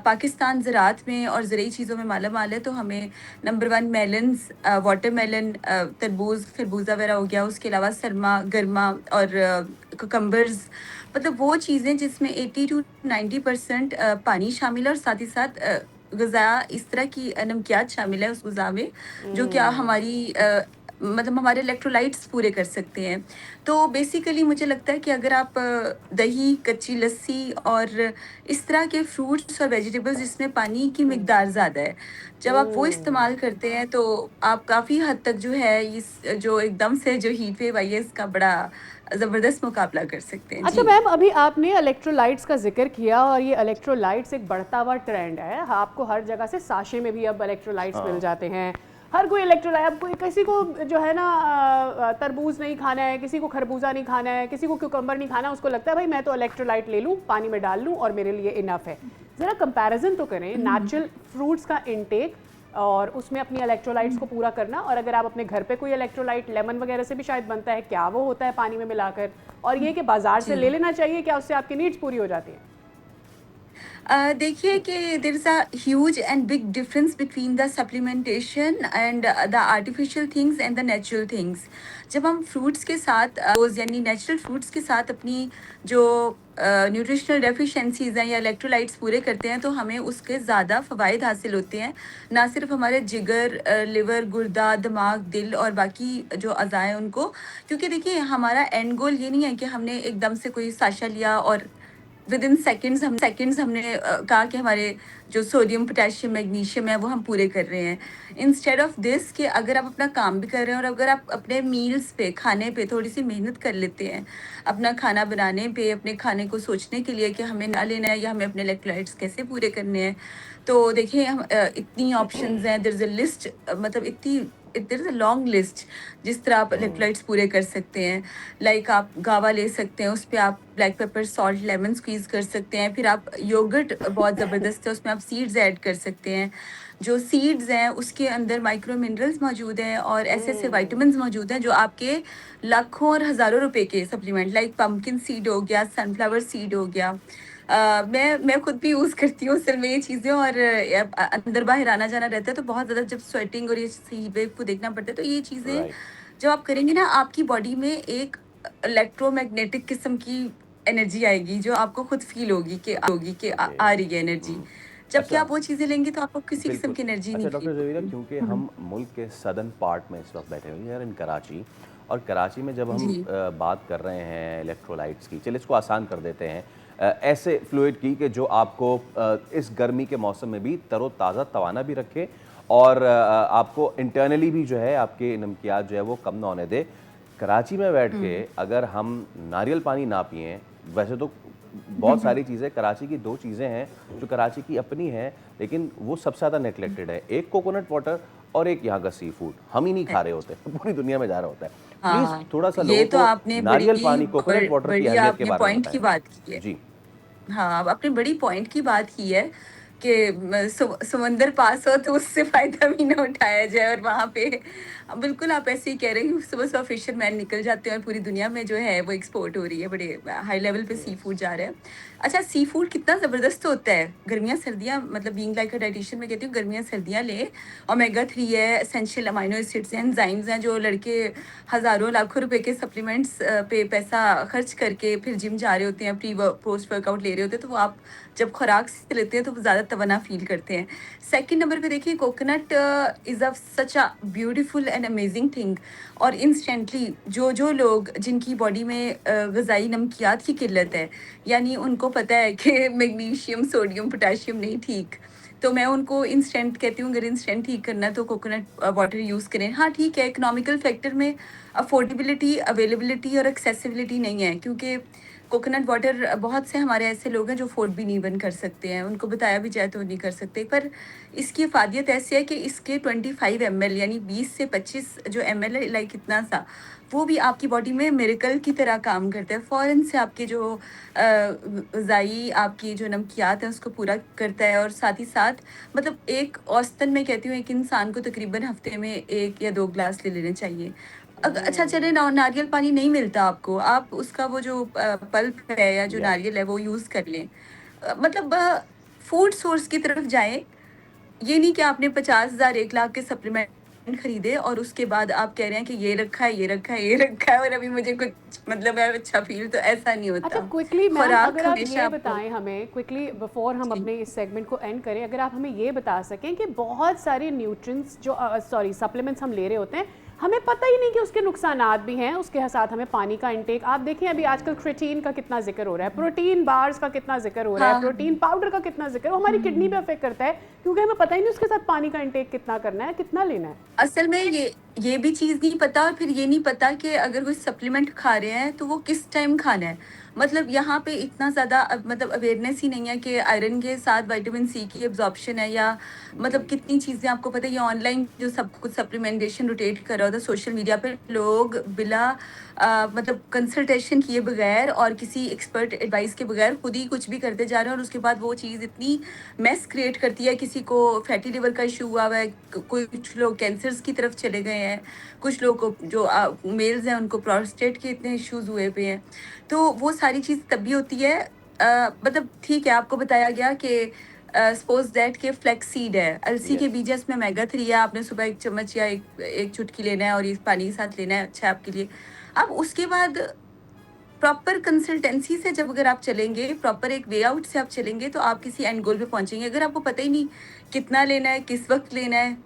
पाकिस्तान ज़राअत में और ज़रूरी चीज़ों में मालामाल है, तो हमें नंबर 1 मेलन्स, वाटरमेलन, तरबूज, खरबूजा वगैरह हो गया। उसके अलावा सरमा, गर्मा और कुकम्बर्स, मतलब वो चीज़ें जिसमें 80 to 90% पानी शामिल है, और साथ ही साथ ग़िज़ा इस तरह की नमकियात शामिल है उस ग़िज़ा में, जो क्या हमारी मतलब हमारे इलेक्ट्रोलाइट्स पूरे कर सकते हैं। तो बेसिकली मुझे लगता है कि अगर आप दही, कच्ची लस्सी और इस तरह के फ्रूट्स और वेजिटेबल्स जिसमें पानी की मिकदार ज़्यादा है, जब आप वो इस्तेमाल करते हैं, तो आप काफ़ी हद तक जो है इस जो एकदम से जो हीट वेव आई है, इसका बड़ा ज़बरदस्त मुकाबला कर सकते हैं। अच्छा मैम, अभी आपने इलेक्ट्रोलाइट्स का जिक्र किया, और ये इलेक्ट्रोलाइट्स एक बढ़ता हुआ ट्रेंड है। आपको हर जगह से साशे में भी अब इलेक्ट्रोलाइट्स मिल जाते हैं। हर कोई इलेक्ट्रोलाइट, अब कोई किसी को जो है ना तरबूज नहीं खाना है, किसी को खरबूजा नहीं खाना है, किसी को क्यूकम्बर नहीं खाना, उसको लगता है भाई मैं तो इलेक्ट्रोलाइट ले लूँ, पानी में डाल लूँ और मेरे लिए इनफ है। ज़रा कंपैरिजन तो करें नेचुरल फ्रूट्स का इनटेक और उसमें अपनी इलेक्ट्रोलाइट्स को पूरा करना, और अगर आप अपने घर पे कोई इलेक्ट्रोलाइट लेमन वगैरह से भी शायद बनता है, क्या वो होता है पानी में मिलाकर, और ये कि बाजार से ले लेना चाहिए, क्या उससे आपकी नीड्स पूरी हो जाती है? देखिए कि there is a huge and big difference between the supplementation and the artificial things and the natural things. जब हम फ्रूट्स के साथ यानी नेचुरल फ्रूट्स के साथ अपनी जो न्यूट्रिशनल डेफिशिएंसीज हैं या इलेक्ट्रोलाइट्स पूरे करते हैं, तो हमें उसके ज़्यादा फ़वाइद हासिल होते हैं, ना सिर्फ हमारे जिगर, लिवर, गुर्दा, दिमाग, दिल और बाकी जो अज़ा हैं उनको। क्योंकि देखिए हमारा एंड गोल ये नहीं है कि हमने एकदम से कोई साशा लिया और विद इन सेकेंड्स हमने कहा कि हमारे जो सोडियम, पोटेशियम, मैग्नीशियम है वो हम पूरे कर रहे हैं। इंस्टेड ऑफ दिस कि अगर आप अपना काम भी कर रहे हैं और अगर आप अपने मील्स पे, खाने पे थोड़ी सी मेहनत कर लेते हैं, अपना खाना बनाने पे, अपने खाने को सोचने के लिए कि हमें ना लेना है या हमें अपने इलेक्ट्रोलाइट्स कैसे पूरे करने हैं, तो देखिए हम इतनी ऑप्शंस हैं, देयर इज़ अ लिस्ट, मतलब there is a long list जिस तरह आप इलेक्ट्रोलाइट्स पूरे कर सकते हैं। लाइक आप गावा ले सकते हैं, उस पर आप black pepper, salt, lemon squeeze कर सकते हैं। फिर आप योगर्ट बहुत ज़बरदस्त है, उसमें आप सीड्स ऐड कर सकते हैं। जो सीड्स हैं उसके अंदर माइक्रो मिनरल्स मौजूद हैं और ऐसे विटामिन्स मौजूद हैं जो आपके लाखों और हज़ारों रुपए के सप्लीमेंट, लाइक पम्पकिन सीड हो गया, सनफ्लावर सीड हो गया, मैं खुद भी यूज़ करती हूँ असल में ये चीज़ें, और अंदर बाहर आना जाना रहता है, तो बहुत ज़्यादा जब स्वेटिंग और ये हीट वेव को देखना पड़ता है, तो ये चीज़ें जब आप करेंगे ना, आपकी बॉडी में एक इलेक्ट्रोमैग्नेटिक किस्म की एनर्जी आएगी जो आपको खुद फील होगी कि आ रही है एनर्जी। जबकि आप वो चीज़ें लेंगे तो आपको किसी किस्म की एनर्जी नहीं अच्छा डॉक्टर फील जवेरिया, होगी। क्योंकि हम मुल्क के सदर्न पार्ट में इस वक्त बैठे हुए हैं, इन कराची, और कराची में जब हम जी। बात कर रहे हैं इलेक्ट्रोलाइट्स की, चलिए इसको आसान कर देते हैं, ऐसे फ्लूइड की कि जो आपको इस गर्मी के मौसम में भी तरोताज़ा तवाना भी रखे, और आपको इंटरनली भी जो है आपके नमकियात जो है वो कम ना होने दे। कराची में बैठ के अगर हम नारियल पानी ना पिएं, वैसे तो बहुत सारी चीज़ें, कराची की 2 चीज़ें हैं जो कराची की अपनी हैं, लेकिन वो सबसे ज़्यादा नेगलेक्टेड है, एक कोकोनट वाटर और एक यहाँ का सी फूड। हम ही नहीं खा रहे होते, पूरी दुनिया में जा रहा होता है। हाँ, प्लीज़ थोड़ा सा ये लोगों तो को आपने नारियल पानी, कोकोनट वाटर की बड़ी अहमियत के आपने बारे में पॉइंट की बताएं। बात की है। जी हाँ, आपने बड़ी पॉइंट की बात की है कि समंदर पास हो तो उससे फ़ायदा भी ना उठाया जाए और वहाँ पे बिल्कुल आप ऐसे ही कह रहे हैं, सुबह-सुबह फिशरमैन निकल जाते हैं और पूरी दुनिया में जो है वो एक्सपोर्ट हो रही है, बड़े हाई लेवल पे सी फूड जा रहा है। अच्छा, सी फूड कितना ज़बरदस्त होता है, गर्मियाँ सर्दियाँ, मतलब बीइंग लाइक अ डायटीशियन मैं कहती हूँ गर्मियाँ सर्दियाँ लें, ओमेगा 3 है, एसेंशियल अमाइनो एसिड्स हैं, एंजाइम्स हैं, जो लड़के हज़ारों लाखों रुपए के सप्लीमेंट्स पे पैसा खर्च करके फिर जिम जा रहे होते हैं, पोस्ट वर्कआउट ले रहे होते हैं, तो वो आप जब खुराक से लेते हैं तो वो ज़्यादा तवाना फील करते हैं। सेकंड नंबर पे देखिए, coconut is a such a beautiful and amazing thing. और इंस्टेंटली जो लोग जिनकी बॉडी में ग़िज़ाई नमकियात की किल्लत है, यानी उनको पता है कि मैग्नीशियम, सोडियम, पोटेशियम नहीं ठीक, तो मैं उनको इंस्टेंट कहती हूँ, अगर इंस्टेंट ठीक करना है तो कोकोनट वाटर यूज़ करें। हाँ ठीक है, इकोनॉमिकल फैक्टर में अफोर्डेबिलिटी, अवेलेबिलिटी और एक्सेसिबिलिटी नहीं है, क्योंकि कोकोनट वाटर बहुत से हमारे ऐसे लोग हैं जो अफोर्ड भी नहीं बन कर सकते हैं, उनको बताया भी जाए तो नहीं कर सकते। पर इसकी अफादियत ऐसी है कि इसके 25 ml यानी 20 से 25 जो ml है, लाइक इतना सा, वो भी आपकी बॉडी में मिरेकल की तरह काम करता है। फ़ौरन से आपके जो ग़िज़ाई आपकी जो नमकियात हैं उसको पूरा करता है। और साथ ही साथ मतलब एक औसतन मैं कहती हूँ एक इंसान को तकरीबन हफ्ते में 1 या 2 ग्लास ले लेने चाहिए। अच्छा चले नारियल पानी नहीं मिलता आपको, आप उसका वो जो पल्प है या जो नारियल है वो यूज़ कर लें। मतलब फूड सोर्स की तरफ जाएँ, ये नहीं कि आपने 50,000 1 लाख के सप्लीमेंट खरीदे और उसके बाद आप कह रहे हैं कि ये रखा है, ये रखा है, ये रखा है और अभी मुझे कुछ मतलब है अच्छा फील, तो ऐसा नहीं होता। अच्छा क्विकली मैम, खुराक अगर आप हमेशा ये आपको बताएं हमें क्विकली बिफोर हम अपने इस सेगमेंट को एंड करें, अगर आप हमें ये बता सकें कि बहुत सारे न्यूट्रिएंट्स जो सप्लीमेंट्स हम ले रहे होते हैं, हमें पता ही नहीं कि उसके नुकसानात भी हैं, उसके साथ हमें पानी का इंटेक, आप देखें अभी आजकल क्रिएटिन का कितना जिक्र हो रहा है, प्रोटीन बार्स का कितना जिक्र हो रहा है, प्रोटीन पाउडर का कितना जिक्र, वो हमारी किडनी पे अफेक्ट करता है, क्योंकि हमें पता ही नहीं उसके साथ पानी का इंटेक कितना करना है, कितना लेना है। असल में ये भी चीज़ नहीं पता, और फिर ये नहीं पता कि अगर कोई सप्लीमेंट खा रहे हैं तो वो किस टाइम खाना है। मतलब यहाँ पे इतना ज़्यादा मतलब अवेयरनेस ही नहीं है कि आयरन के साथ विटामिन सी की एब्जॉर्प्शन है, या मतलब कितनी चीज़ें आपको पता है। ये ऑनलाइन जो सब कुछ सप्लीमेंटेशन रोटेट कर रहा होता है सोशल मीडिया पे, लोग बिला मतलब कंसल्टेशन किए बगैर और किसी एक्सपर्ट एडवाइस के बगैर खुद ही कुछ भी करते जा रहे हैं, और उसके बाद वो चीज़ इतनी मेस क्रिएट करती है। किसी को फैटी लिवर का इशू हुआ है, कुछ लोग कैंसर्स की तरफ चले गए हैं, कुछ लोग को जो मेल्स हैं उनको प्रोस्टेट के इतने इश्यूज हुए पे हैं। तो वो सारी चीज़ तभी होती है, मतलब ठीक है आपको बताया गया कि सपोज दैट के फ्लैक्स सीड है, अलसी के बीज है, इसमें ओमेगा 3 है, आपने सुबह 1 चम्मच या एक चुटकी लेना है और ये पानी के साथ लेना है, अच्छा है आपके लिए। अब उसके बाद प्रॉपर कंसल्टेंसी से जब अगर आप चलेंगे, प्रॉपर एक वे आउट से आप चलेंगे, तो आप किसी एंड गोल पे पहुंचेंगे। अगर आपको पता ही नहीं कितना लेना है, किस वक्त लेना है,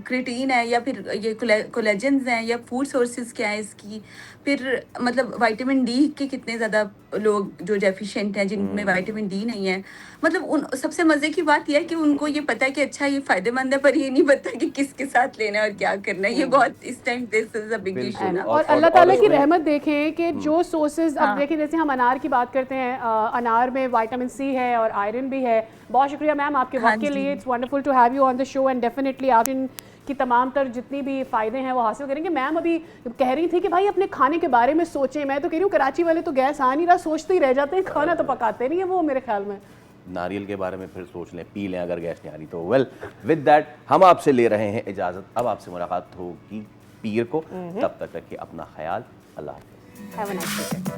क्रिएटिन है या फिर ये कोलेजन्स हैं या फूड सोर्सेज क्या है इसकी, फिर मतलब विटामिन डी के कितने ज़्यादा लोग जो डेफिशिएंट हैं जिनमें विटामिन डी नहीं है, मतलब उन सबसे मज़े की बात यह है कि उनको ये पता है कि अच्छा ये फ़ायदेमंद है, पर ये नहीं पता कि किसके साथ लेना है और क्या करना है। ये बहुत इस time this is a big issue ना। और अल्लाह ताला की रहमत देखें कि जो सोर्सेज अब देखें, जैसे हम अनार की बात करते हैं, अनार में विटामिन सी है और आयरन भी है। बहुत शुक्रिया मैम आपके वक्त के लिए, it's wonderful to have you on the show, and definitely आप की तमाम तर जितनी भी फ़ायदे हैं वो हासिल करेंगे। मैम अभी कह रही थी कि भाई अपने खाने के बारे में सोचें, मैं तो कह रही हूँ कराची वाले तो गैस आ नहीं रहा, सोचते ही रह जाते हैं, खाना तो पकाते नहीं है वो मेरे ख्याल में। नारियल के बारे में फिर सोच लें, पी लें अगर गैस नहीं आ रही तो। वेल विद दैट हम आपसे ले रहे हैं इजाज़त, अब आपसे मुलाकात होगी पीर को, तब तक रखिए अपना ख्याल, अल्लाह हाफ़िज़। Have a nice day.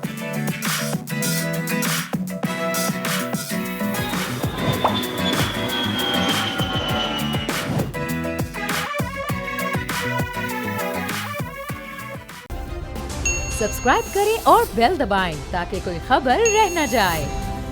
Subscribe करें और बेल दबाएं ताकि कोई खबर रह न जाए।